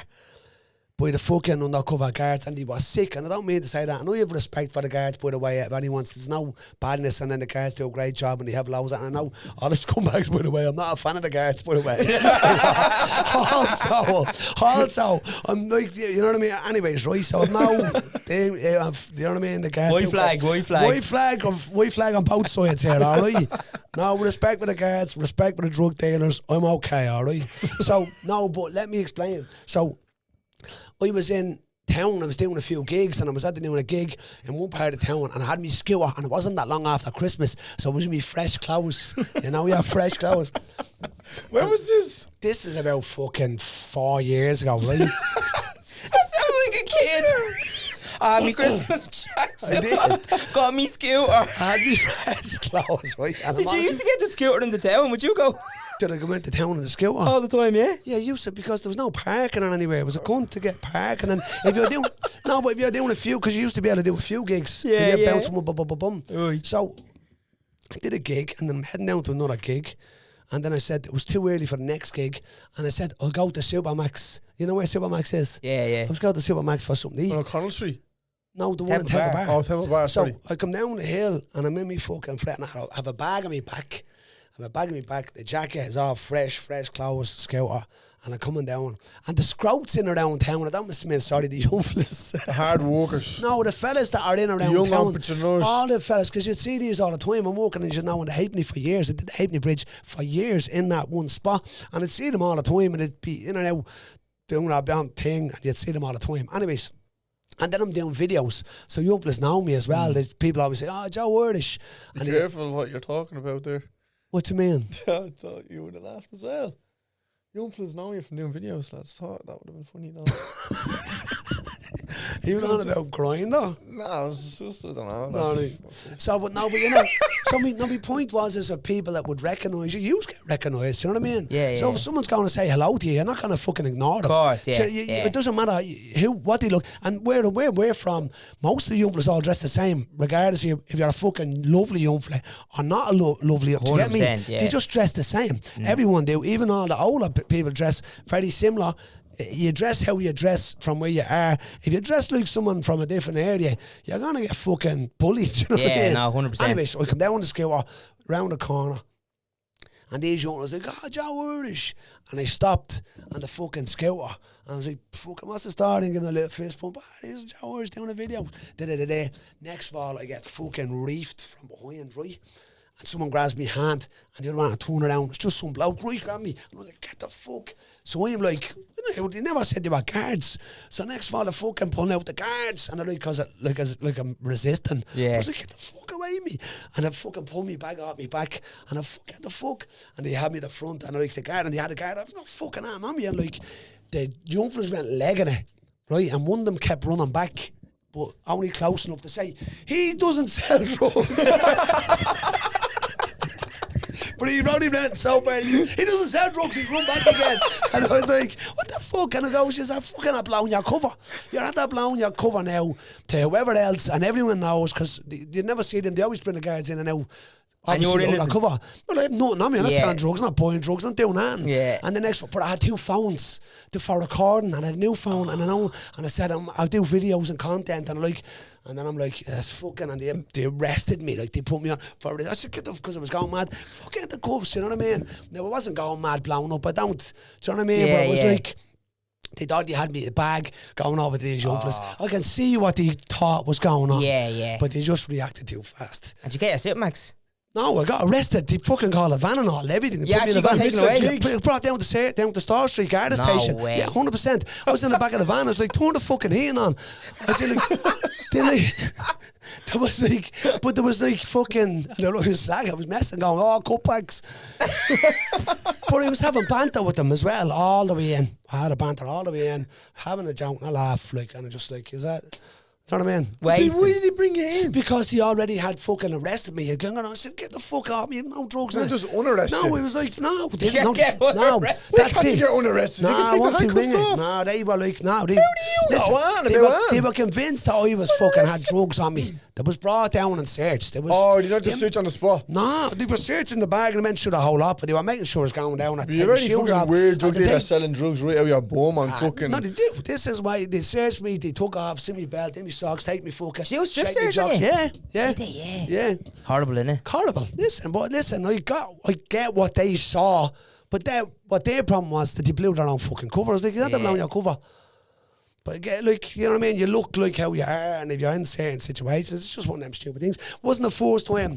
by the fucking undercover guards, and he was sick. And I don't mean to say that. I know you have respect for the guards, by the way. If anyone, there's no badness, and then the guards do a great job, and they have loads. And I know all the scumbags, by the way. I'm not a fan of the guards, by the way. also, I'm like, you know what I mean. Anyways, right? So I'm now, you know what I mean. The guards. White flag. White flag on both sides here, all right? No, respect for the guards, respect for the drug dealers. I'm okay, all right? So, no, but let me explain. So, I was in town, I was doing a few gigs, and I was at doing a gig in one part of town, and I had me scooter, and it wasn't that long after Christmas, so it was me fresh clothes. You know, we have fresh clothes. When was this? This is about fucking 4 years ago, right? That sounds like a kid. Me Christmas Jackson got me scooter. I had me fresh clothes, right? And Did you used to get the scooter into town? Would you go Did I go into town in the scooter? all the time? Yeah. Yeah, used to, because there was no parking or anywhere. It was a cunt to get parking. And if you're doing, but if you're doing a few, because you used to be able to do a few gigs. Yeah, you yeah. bounce from bum. Right. So I did a gig, and then I'm heading down to another gig. And then I said it was too early for the next gig. And I said, I'll go to Supermax. You know where Supermax is? Yeah. I was going to Supermax for something to eat. On O'Connell Street. No, the one in Temple Temple Bar. Bar. Oh, Temple Bar. So Sorry. I come down the hill, and I'm in me fucking fret, and I have a bag on me back. The jacket is all fresh clothes, scooter, and I'm coming down. And the scrouts in around town, I don't mean, sorry, the young fellas. The hard workers. No, the fellas that are in around young town. entrepreneurs. All the fellas, because you'd see these all the time. I'm walking, and you know, in the Halfpenny for years. I did the Halfpenny Bridge for years in that one spot. And I'd see them all the time, and it'd be in and out doing that damn thing, and you'd see them all the time. Anyways. And then I'm doing videos, so young fellas know me as well. There's people always say, "Oh, JoeIrish." Be And careful what you're talking about there. what you mean? I thought you would have laughed as well. Young fellas know you from doing videos, lads. Thought that would have been funny, though. You know about Grindr? No, it's just, I don't know. No, That's- So, but you know, so my point was is of people that would recognise you. You get recognised, you know what I mean? Yeah, So yeah. if someone's going to say hello to you, you're not going to fucking ignore them. Of course, yeah, So yeah. It doesn't matter what they look, and where we're from. Most of the young fellas all dress the same, regardless of if you're a fucking lovely young fella or not a lovely. Do you get me? 100%, yeah. They just dress the same. Everyone do. Even all the older people dress very similar. You dress how you dress from where you are. If you dress like someone from a different area, you're gonna get fucking bullied. You know what I Yeah, mean? no, 100%. Anyway, so I come down the scooter, round the corner, and these young was like, "Oh, JoeIrish," and they stopped on the fucking scooter, and I was like, "Fucking, what's the story?" And give them a little fist pump. This is JoeIrish doing a video. Da. Next of all, I get fucking reefed from behind, right? And someone grabs me hand, and the other one I turn around. It's just some bloke right grab me. And I'm like, "Get the fuck!" So I'm like, they never said they were guards. So next of all, they're fucking pulling out the guards, and they're like I'm resisting. Yeah. I was like, "Get the fuck away me!" And they fucking pulled me back off me back, and I get the fuck. And they had me the front, and I like the guard, and they had the guard. I've no fucking arm on me, and like the young fellas went legging it, right? And one of them kept running back, but only close enough to say, "He doesn't sell drugs." But he rode him down so bad. He doesn't sell drugs. He's run back again. And I was like, "What the fuck?" And I go, "She's fucking not blowing your cover. You're not blowing your cover now to whoever else." And everyone knows, because you never see them. They always bring the guards in and out And you were obviously, innocent. undercover. Well, I have nothing on me. I'm not Yeah. selling drugs, I'm not buying drugs, I'm not doing nothing. Yeah. And the next, but I had 2 phones for recording, and I had a new phone, and I said, I'll do videos and content, and and then I'm like, yes, fucking, and they arrested me, like, they put me on for it. I said, because I was going mad. Fucking the cuffs, you know what I mean? Now, I wasn't going mad, blown up, do you know what I mean? Yeah, But it was yeah. like, they thought they had me a bag going over these young fellas. I can see what they thought was going on. Yeah, yeah. But they just reacted too fast. And you get your Supermax. No, I got arrested. They fucking called a van and all, everything. They You put me in a actually van. got taken away? Brought down to Star Street Garda No Station. way. Yeah, 100%. I was in the back of the van. I was like, turn the fucking heating on. I was like, there was like fucking, I don't know, it was slag. I was messing, going, cutbacks. But I was having banter with them as well, all the way in. I had a banter all the way in, having a joke and a laugh, like, and I'm just like, is that... Do you know what I mean? Why did they bring you in? Because they already had fucking arrested me again, and I said, "Get the fuck off me! No drugs." They're just unarrested. No, it was like, no, they can't get no, unarrested. that's Can't it. you get unarrested? You can once take they the ring handcuffs it, off. no, they were like, no, they. How do you know, man? They were convinced that I was fucking had drugs on me. They was brought down and searched. There was. Oh, you don't just search on the spot. No, they were searching the bag and they meant sure the whole lot, but they were making sure it's going down. You're already fucking weird drug and dealer selling drugs right out of your bum and fucking... No, they do. This is why they searched me. They took off, see me belt, in me socks, take me focus. They was strip shake me searching jocks. you? Yeah. Did they? Yeah. Horrible, innit? Horrible. Listen, I get what they saw, but what their problem was that they blew their own fucking cover. I was like, you're not blowing your cover. But again, like, you know what I mean? You look like how you are, and if you're in certain situations, it's just one of them stupid things. Wasn't the first time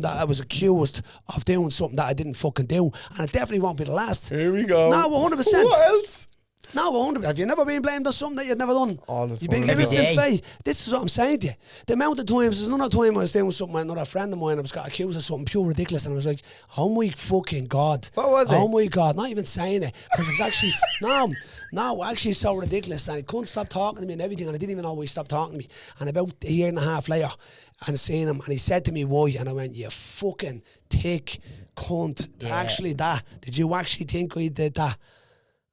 that I was accused of doing something that I didn't fucking do, and it definitely won't be the last. Here we go. No, 100%. What else? No, 100%. Have you never been blamed on something that you've never done? All the You've been time. Every innocent, day. Faye. This is what I'm saying to you. The amount of times, there's another time I was doing something with another friend of mine, I was got accused of something pure ridiculous, and I was like, oh my fucking God. What was it? Oh my God. Not even saying it. Because it was actually, actually so ridiculous, and he couldn't stop talking to me and everything, and I didn't even know why he stopped talking to me. And about a year and a half later, and seeing him, and he said to me, why? And I went, you fucking thick cunt. Yeah. Actually, did you actually think I did that?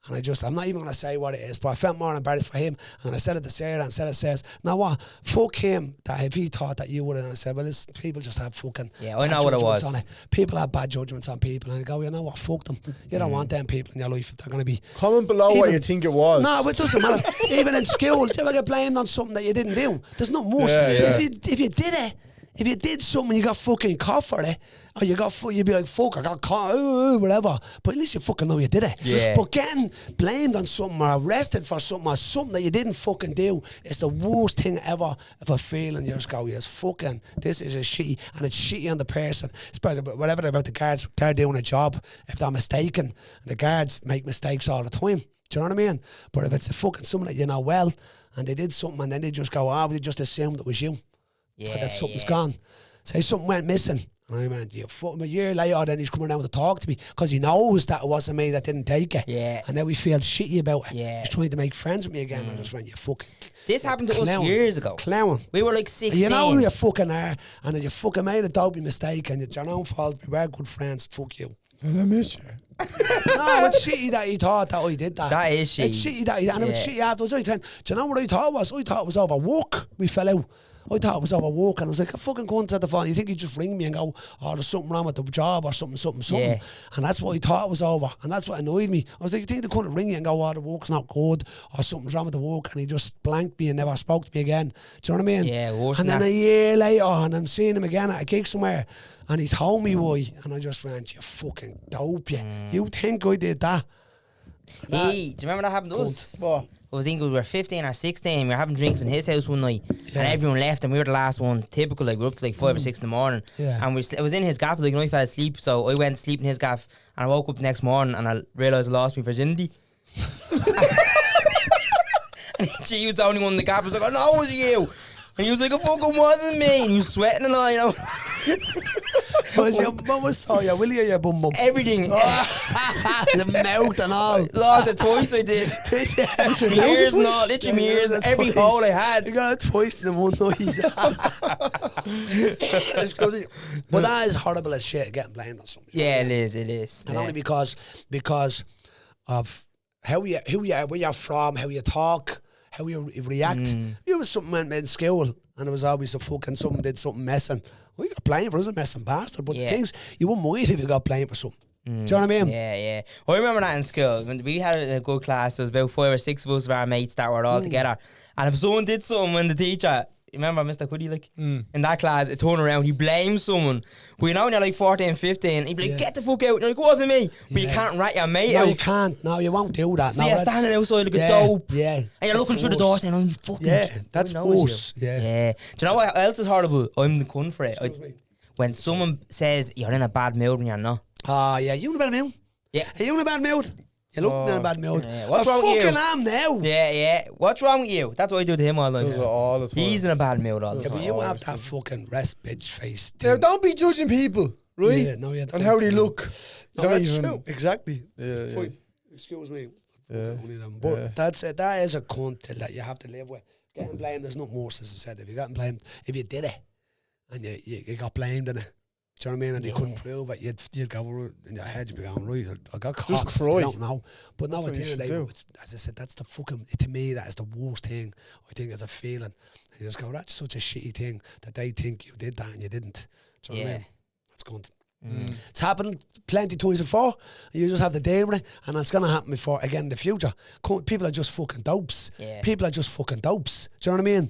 And I'm not even going to say what it is, but I felt more embarrassed for him. And I said it to Sarah, and Sarah says, now what? Fuck him, that if he thought that you would have. And I said, well, listen, people just have fucking Yeah, I bad know what it judgments was. on People have bad judgments on people. And I go, you know what, fuck them. You don't want them people in your life if they're going to be... Comment below what Even- you think it was. No, but it doesn't matter. Even in school, do you ever get blamed on something that you didn't do? There's not much. Yeah, yeah. If you did it, if you did something, you got fucking caught for it, or you'd be like, fuck, I got caught, whatever. But at least you fucking know you did it. Yeah. But getting blamed on something or arrested for something or something that you didn't fucking do is the worst thing ever of a feeling. You just go, yes, fucking, this is a shitty, and it's shitty on the person. It's about whatever about the guards, they're doing a job. If they're mistaken, and the guards make mistakes all the time. Do you know what I mean? But if it's a fucking someone that you know well, and they did something, and then they just go, they just assumed it was you. Yeah, That something's yeah. gone. Say something went missing. And I went, you fuck him. A year later, then he's coming down to talk to me because he knows that it wasn't me that didn't take it. Yeah. And now he feels shitty about it. Yeah. He's trying to make friends with me again. I just went, you fucking This happened to clown. us years ago. Clown. We were like 16. You know who you fucking are, and if you fucking made a dopey mistake and it's your own fault, we were good friends, fuck you. And I miss you. No, it's shitty that he thought that I did that. That is shitty. It's shitty that and it was Yeah. shitty afterwards. I said, do you know what I thought it was? I thought it was over work. We fell out. I thought it was over work, and I was like, I fucking cunt at the phone. You think he'd just ring me and go, oh, there's something wrong with the job or something. Yeah. And that's what he thought it was over. And that's what annoyed me. I was like, you think they couldn't ring you and go, oh, the work's not good or something's wrong with the work? And he just blanked me and never spoke to me again. Do you know what I mean? Yeah, worse And than then that. a year later, and I'm seeing him again at a gig somewhere, and he told me why. And I just went, you fucking dope, you. You think I did that? Hey, do you remember that happened to us? What? I think we were 15 or 16. We were having drinks in his house one night, Yeah. and everyone left, and we were the last ones. Typical, like we were up to like 5 or 6 in the morning. Yeah. And it was in his gaff. Like, I fell asleep, so I went to sleep in his gaff, and I woke up the next morning, and I realised I lost my virginity. And he was the only one in the gaff. I was like, "Oh no, it was you." And he was like, "It fucking wasn't me." And he was sweating and all, you know. What was so your willy or your bum bum? Everything. The mouth and all. Lost it twice. I did. My ears and all, literally my ears and every hole I had. You got it twice in one night. It's good. But that is horrible as shit, getting blamed on something. Yeah, it is. And Yeah. only because of who you are, where you're from, how you talk, how you react. You was something in school, and it was always a fucking someone did something messing. We got blamed for it was a messing bastard, but the Yeah. things you wouldn't mind if you got blamed for something. Do you know what I mean? Yeah. I remember that in school. When we had a good class, there was about 5 or 6 of us of our mates that were all together. And if someone did something when the teacher, you remember Mr. Cuddy, like, in that class, it turned around, he blames someone. But you know, when you're like 14, 15, he'd be like, get the fuck out. And you're like, it wasn't me. But you can't rat your mate No, out. you can't. No, you won't do that. So no, you're that's- standing outside like a yeah, dope. Yeah. And you're That's looking through the worse. door saying, oh, you fucking Yeah, shit. that's Who knows worse. you? Yeah. Do you know what else is horrible? I'm the cunt for it. Excuse me. When someone says you're in a bad mood when you're not. Ah, yeah, you in a bad mood? Yeah. Are you in a bad mood? You look in a bad mood. Yeah, what's I wrong with you? fucking am now. Yeah. What's wrong with you? That's what I do to him all the Does it time. all the time. He's in a bad mood all the Yeah, time. but you have that fucking rest bitch face. Now, thing. don't be judging people, right? Yeah, no, you and don't. how they look. No, Don't that's even- true. Exactly. Yeah. Point. Excuse me. Yeah. Only them. But Yeah. that's it. That is a cunt that you have to live with. Getting blamed, there's nothing worse, as I said. If you got blamed, if you did it and you got blamed in it, do you know what I mean? And you couldn't prove it, you'd go in your head, you'd be going, right, I got caught. Just cry. I don't know. But That's now at what the you end of the should day, do. it's, as I said, that's the fucking, to me, that is the worst thing. I think it's a feeling. You just go, that's such a shitty thing that they think you did that and you didn't. Do you know what I mean? That's cunt. It's happened plenty times before. You just have to deal with it, and it's going to happen before again in the future. People are just fucking dopes. Yeah. People are just fucking dopes. Do you know what I mean?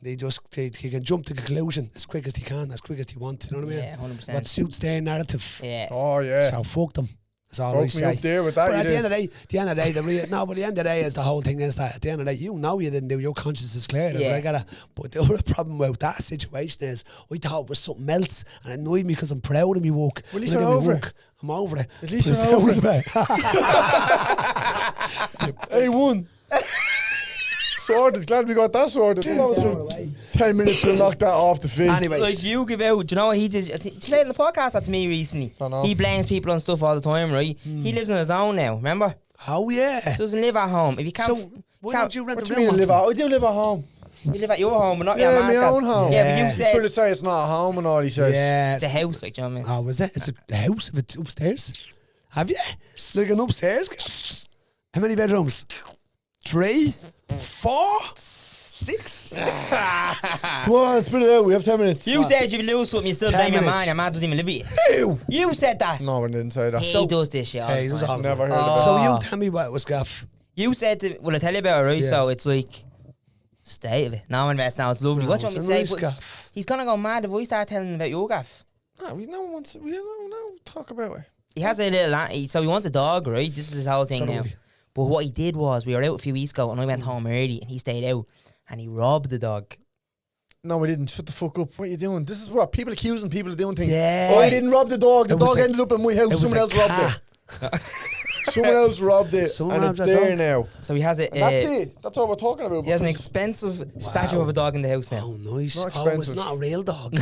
They can jump to conclusion as quick as they can, as quick as they want. You know what I mean? Yeah, 100%. What suits their narrative. Yeah. Oh, yeah. So fuck them. That's all I Broke me say. up there with that. But you at the did. end of the day, but the end of the day is the whole thing is that at the end of the day, you know you didn't do, your conscience is clear. Yeah. But the other problem with that situation is I thought it was something else and it annoyed me because I'm proud of me work. Well, at least When I you're do my over it. work, I'm over it. At least But you're over it it. Hey, one. Sorted. Glad we got that sorted. That was from 10 minutes to knock that off the feed. Anyways. Like you give out, do you know what he did? He said in the podcast that to me recently. I know. He blames people and stuff all the time, right? He lives on his own now, remember? Oh yeah. Doesn't live at home. If you can't, So why don't you rent What a do you mean room? live at? I do live at home. you live at your home, but not Yeah, your my man's own home. Yeah, but Yeah. you He's said trying to say it's not a home and all, he says. Yeah. it's a house, like, do you know what I mean? Oh, was it? Is it the house? If it's upstairs? Have you? Like an upstairs? How many bedrooms? 3? 4? 6? Come on, spit it out. We have 10 minutes. You said you lose something, you still 10 blame your minutes. man. Your man doesn't even live with you. Ew. You said that. No, I didn't say that. He does this shit all Hey, the those time. all Never heard of it. So you tell me what it was, Gaff. You said, well, I tell you about it, right? Yeah. So it's like, stay of it. No invest now, it's lovely. No, What do you it's want me a to say? nice But gaff. he's going to go mad if we start telling him about your gaff. No, we don't talk about it. He has a little, so he wants a dog, right? This is his whole thing So do now. we. But what he did was, we were out a few weeks ago and I went home early and he stayed out and he robbed the dog. No, we didn't. Shut the fuck up. What are you doing? This is what people accusing people of doing things. Yeah. Oh, I didn't rob the dog. The It was dog a- ended up in my It house. was Someone a else robbed cat. it. Someone else robbed it. Someone and robbed it's that there dog? now. So he has a, And that's it. That's all we're talking about. he has an because- expensive statue of a dog in the house now. Oh, nice. Not Oh, it's expensive. not a real dog.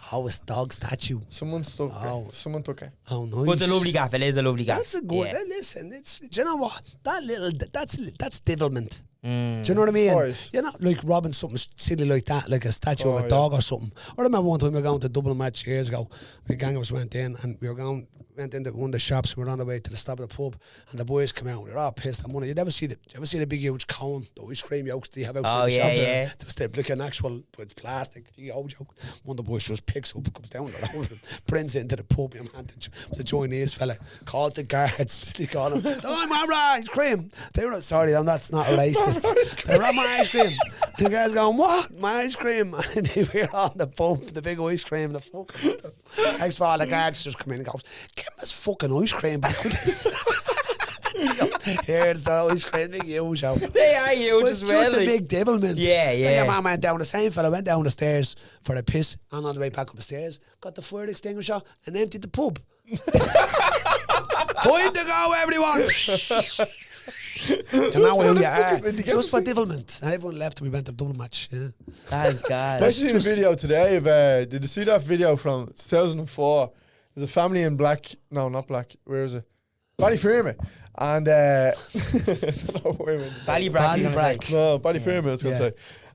Oh, it's dog statue. Someone took Oh. it. Someone took it. Oh, nice. But it's a lovely gaff, it is a lovely gaff. That's a good. Yeah. Listen, it's. Do you know what? That's devilment. Mm. Do you know what I mean? Course. You're not like robbing something silly like that, like a statue Oh, of a yeah. dog or something. I remember one time we were going to Dublin match years ago. The gang of us went in and we went into one of the shops. We were on the way to the stop of the pub, and the boys came out. We were all pissed at money. You ever see the big huge cone, the ice cream yolks they have outside Oh, the yeah, shops? yeah. Just like an actual, but it's plastic. Big old joke. One of the boys just picks up, comes down the road, brings it into the pub. Your man was a Chinese fella. Called the guards. They called him. Oh, my ice cream. They were sorry, that's not racist. They robbed my ice cream. And the guys going, what? My ice cream. And they were on the pub, the big ice cream, the fuck. Next of all, the guards just come in and goes, give him his fucking ice cream back with this. Here's the ice cream, big huge out. They are huge But as it's well. just a like- big devilment. Yeah, Then yeah. your man went down, the same fella went down the stairs for a piss, and on the way back up the stairs, got the fire extinguisher and emptied the pub. Time to go, everyone! And now who you are. Just for devilment. And everyone left and we went to double match. Yeah. That is God. I seen a video today of. Did you see that video from 2004? There's a family in Black. No, not Black. Where is it? Ballyfermot. And no, wait a minute. Ballybrack. he's gonna say. Ballybrack. No, Ballyfermot. I was gonna Yeah. say.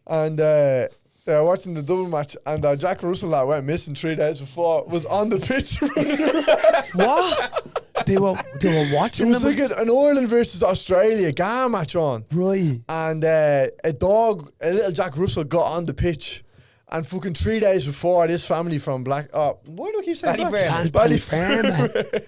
And they were watching the double match, and Jack Russell that went missing 3 days before was on the pitch running around. What? They were It watching was them. like an Ireland versus Australia game match on. Right. And a little Jack Russell got on the pitch And fucking 3 days before, this family from why do I keep saying Ballyfermot.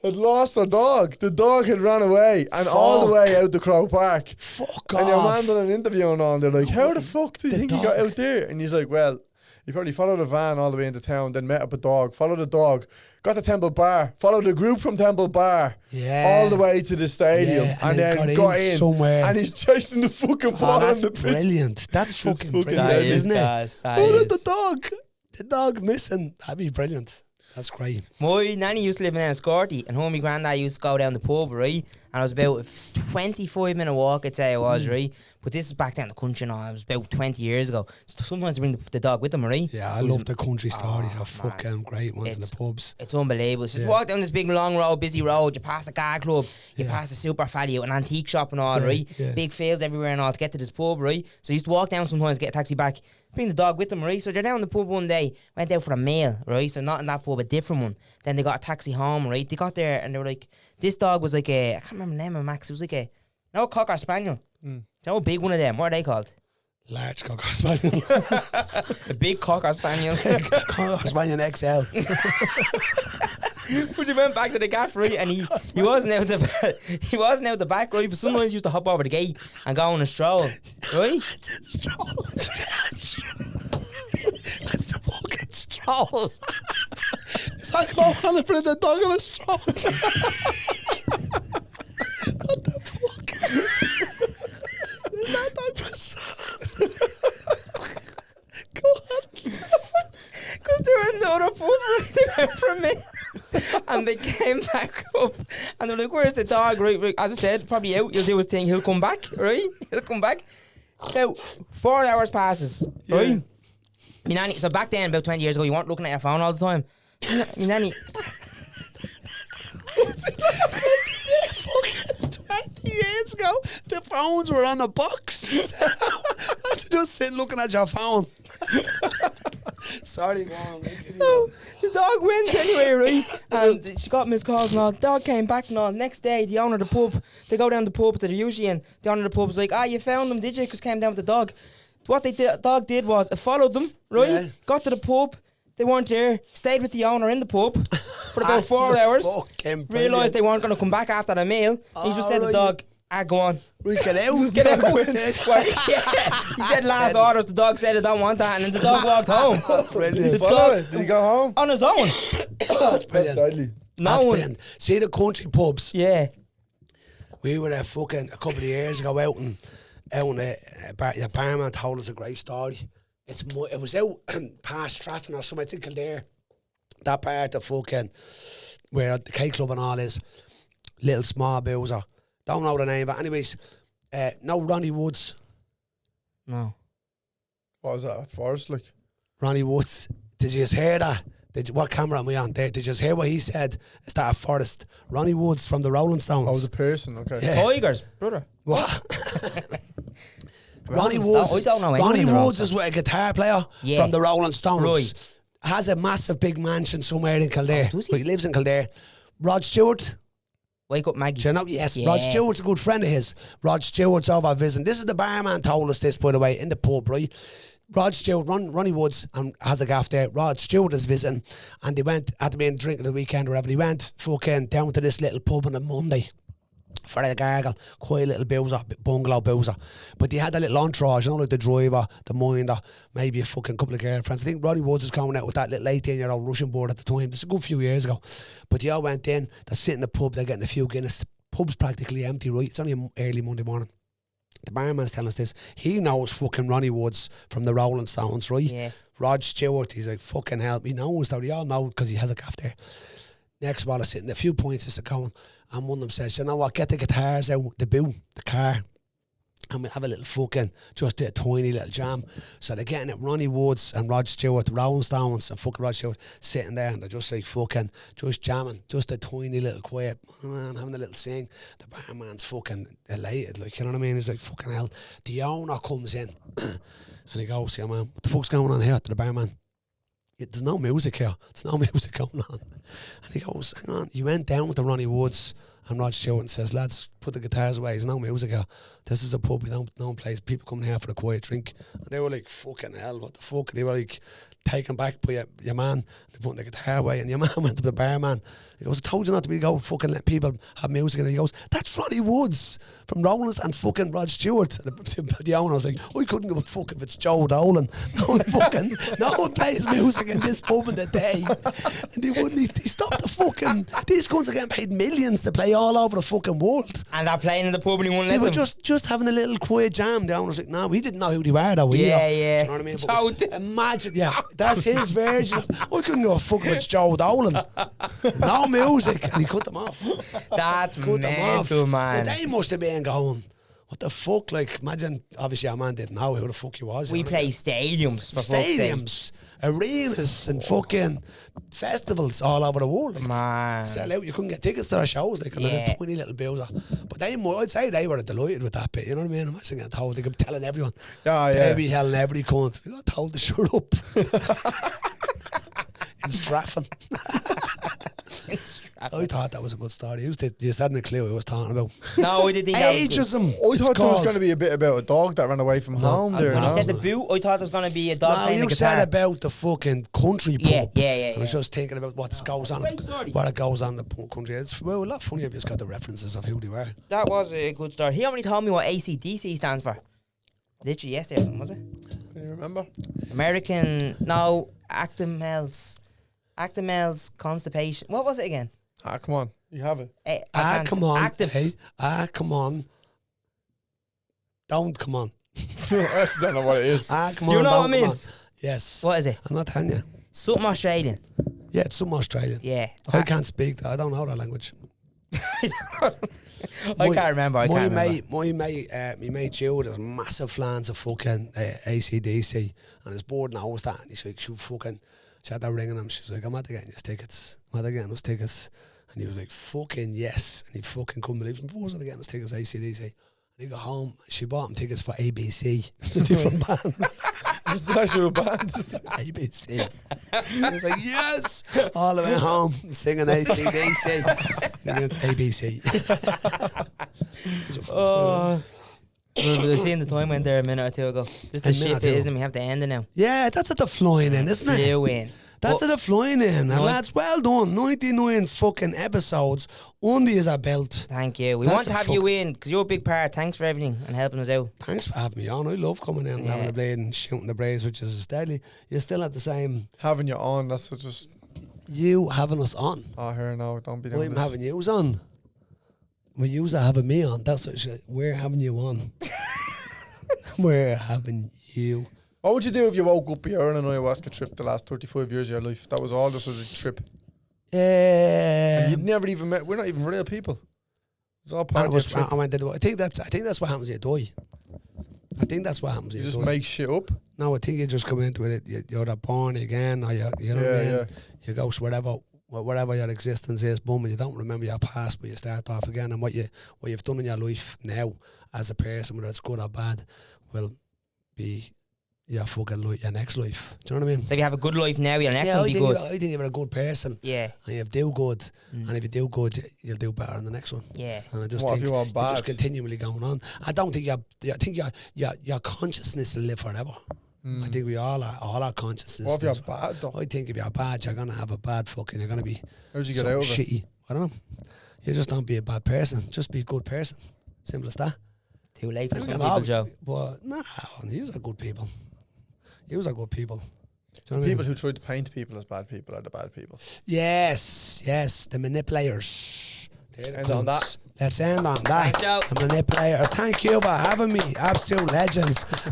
had lost their dog. The dog had run away and all the way out the Crow Park. Fuck And your off. man done an interview on. They're like, how the fuck do you think he got out there? And he's like, well, he probably followed a van all the way into town, then met up a dog, followed the dog, got to Temple Bar, followed the group from Temple Bar all the way to the stadium, and then got in somewhere. and he's chasing the fucking ball that's on the pitch. brilliant. That's fucking brilliant, That isn't it? that Oh, look, is. the dog missing. That'd be brilliant. That's great. My nanny used to live in Enniscorthy, and my granddad used to go down the pub, right? And it was about a 25-minute walk, I'd say it was, right? But this is back down the country now. It was about 20 years ago. So sometimes they bring the dog with them, right? Yeah, I love the country stories. They're fucking great ones in the pubs. It's unbelievable. It's just walk down this big long road, busy road. You pass a car club, you Yeah. pass a super value, an antique shop and all, right? yeah. Big fields everywhere and all to get to this pub, right? So you used to walk down sometimes, get a taxi back, bring the dog with them, right? So they're down the pub one day, went out for a meal, right? So not in that pub, a different one. Then they got a taxi home, right? They got there and they were like, this dog was like I can't remember the name of Max. It was like a Cocker Spaniel. So a big one of them. What are they called? Large Cocker Spaniel. A big Cocker Spaniel. Cocker Spaniel XL. But you went back to the gaff, right? And he wasn't out he wasn't out the back, right? But sometimes he used to hop over the gate and go on a stroll, right? It's a fucking stroll. It's like Mo Hannah putting the dog on a stroll. What the fuck? That dog was go on. Because they were in the other pub, right? They went for a minute. And they came back up and they're like, where's the dog? Right, as I said, probably out, he'll do his thing, he'll come back, right? He'll come back. Now, 4 hours passes, right? My nanny, so back then, about 20 years ago, you weren't looking at your phone all the time. My nanny... Fucking 20 years ago, the phones were on a box. That's just sitting looking at your phone. Sorry, go on. No, the dog went anyway, right? And she got missed calls and all. The dog came back and all. Next day, the owner of the pub, they go down the pub that they're usually in. The owner of the pub was like, you found them, did you? Because came down with the dog. What the dog did was, it followed them, right? Yeah. Got to the pub. They weren't there. Stayed with the owner in the pub for about 4 hours. Realised they weren't going to come back after the meal. He just said to the dog, go on. We get out. Get out. Well, yeah. He said last orders, the dog said I don't want that, and then the dog walked home. Brilliant. Did he go home? On his own. That's brilliant. No one. Brilliant. See the country pubs? Yeah. We were there fucking a couple of years ago out in the barman told us a great story. It was out past Strafford or somewhere, it's in Kildare. That part of fucking where the K Club and all is. Little small boozer. Don't know the name, but anyways, no Ronnie Woods. No. What was that? Forrest, like? Ronnie Woods. Did you just hear that? What camera am I on there? Did you just hear what he said? Is that a Forrest? Ronnie Woods from the Rolling Stones. Oh, the person, okay. Yeah. Tigers, brother. What? Ronnie Woods. I don't know Ronnie anyone Woods is a guitar player from the Rolling Stones. Right. Has a massive big mansion somewhere in Kildare. Does he? But he lives in Kildare. Rod Stewart. Wake Up Maggie. Do you know? Yes, Yeah. Rod Stewart's a good friend of his. Rod Stewart's over visiting. This is the barman told us this, by the way, in the pub, right? Rod Stewart, Ronnie Woods has a gaff there. Rod Stewart is visiting, and they went at the main drinking the weekend or whatever. They went fucking down to this little pub on a Monday for a gargle, quiet little boozer, bungalow boozer. But they had a little entourage, you know, like the driver, the minder, maybe a fucking couple of girlfriends. I think Roddy Woods was coming out with that little 18-year-old Russian board at the time. This is a good few years ago. But they all went in, they're sitting in the pub, they're getting a few Guinness. The pub's practically empty, right? It's only an early Monday morning. The barman's telling us this. He knows fucking Ronnie Woods from the Rolling Stones, right? Yeah. Rod Stewart, he's like, fucking hell. He knows that. We all know because he has a gaff there. Next while sitting, a few points is going, and one of them says, you know what, get the guitars out, the car, and we have a little fucking, just a tiny little jam. So they're getting it, Ronnie Woods and Rod Stewart, the Rolling Stones and fucking Rod Stewart, sitting there, and they're just like fucking, just jamming, just a tiny little quiet, man, having a little sing. The barman's fucking elated, like, you know what I mean? He's like, fucking hell. The owner comes in, and he goes, yeah, man, what the fuck's going on here? To the barman. There's no music here. There's no music going on. And he goes, hang on, you went down with the Ronnie Woods and Rod Stewart says, lads, put the guitars away. There's no music here. This is a pub. We don't play. People coming here for a quiet drink. And they were like, fucking hell, what the fuck? They were like taken back by your man. They put the guitar away, and your man went to the barman. He goes, I told you not to be go fucking let people have music. And he goes, that's Ronnie Woods from Rowlands and fucking Rod Stewart. And the owner was like, I couldn't give a fuck if it's Joe Dolan. No one plays music in this pub in the day. And they wouldn't. They stopped the fucking. These guns are getting paid millions to play all over the fucking world. And they're playing in the pub and he wouldn't They let were them. just having a little quiet jam. The owner was like, no, we didn't know who they were though. Yeah, either. yeah. Do you know what I mean? So But imagine, yeah, that's his version. I couldn't give a fuck if it's Joe Dolan. No music. And he cut them off. That's Cut them off. mental, man. But they must have been going, what the fuck? Like, imagine, obviously our man didn't know who the fuck he was. We play stadiums, for fuck's sake. stadiums, arenas and fucking festivals all over the world. Like, Man. sell out. You couldn't get tickets to their shows, like, and they're Yeah. a tiny little bowser. But I'd say they were delighted with that bit, you know what I mean? Imagine getting told, they kept telling everyone. Yeah, yeah. They be telling every cunt, we got told to shut up. In Strafford. I thought that was a good story. You hadn't a clue who I was talking about. No, I didn't think that was good. Ageism. I it's thought there was called. going to be a bit about a dog that ran away from home there. When No? you said the boot, I thought there was going to be a dog No, playing the you guitar. said about the fucking country pub. Yeah. I was just thinking about what goes on, Great story. what it goes on in the country. It's a lot funnier if you just got the references of who they were. That was a good story. He only told me what ACDC stands for. Literally yesterday or something, was it? Can you remember? Actimel's constipation. What was it again? Ah, come on. You have it. Come on. Active. Hey, come on. Don't come on. I actually don't know what it is. Come Do you on. know don't what it come means? on. Yes. What is it? I'm not telling you. Something Australian. Yeah, it's some Australian. Yeah. I can't speak that. I don't know that language. I can't remember. My mate Jude is massive fans of fucking ACDC, and his board knows that. And he's like, she had that ringing him. She's like, I'm at getting us tickets. And he was like, fucking yes. And he fucking couldn't believe it. What was it getting us tickets for ACDC? And he got home. She bought him tickets for ABC. It's a different band. It's an actual band. ABC. He was like, yes! All the way home singing ACDC. And it's ABC. It's a funny story. I seen the time went there a minute or two ago. This is the shit bit, isn't it? We have to end it now. Yeah, that's at the flying in, isn't it? Flew in. That's at the flying in. And lads, well done. 99 fucking episodes. Under is a belt. Thank you. We That's want to a have you in because you're a big part. Thanks for everything and helping us out. Thanks for having me on. I love coming in and having a blade and shooting the brains, which is deadly. You're still at the same. Having you on, that's what just... You having us on. Oh, here, no, don't be doing I'm this. having yous on. Well, yous are having me on. That's what we're having you on. We're having you. What would you do if you woke up here on an ayahuasca trip the last 35 years of your life? That was all just as a trip. And you'd never even met... We're not even real people. It's all part of your trip. I think that's what happens when you die. I think that's what happens when You you just die. make shit up. No, I think you just come into it. You're born again, or you know what I mean? Yeah. You go wherever your existence is, boom, and you don't remember your past, but you start off again. And what you've done in your life now as a person, whether it's good or bad, will be your next life. Do you know what I mean? So if you have a good life now, your next one will be good. I think you're a good person. Yeah. And you do good. And if you do good, you'll do better in the next one. Yeah. And I just What think if you are you're bad? just continually going on. I don't think your consciousness will live forever. I think we all our consciousness. What if you're lives bad, though? I think if you're bad, you're gonna have a bad you're gonna be How'd you get so out of it? shitty. I don't know. You just don't be a bad person. Just be a good person. Simple as that. Too late for And some we can people, all- Joe. But no, yous are good people. Yous are good people. Do you know what I mean? People who try to paint people as bad people are the bad people. Yes, the manipulators. They're the End on cunts. that. Let's end on that. Thanks, Joe. The manipulators. Thank you for having me. Absolute legends.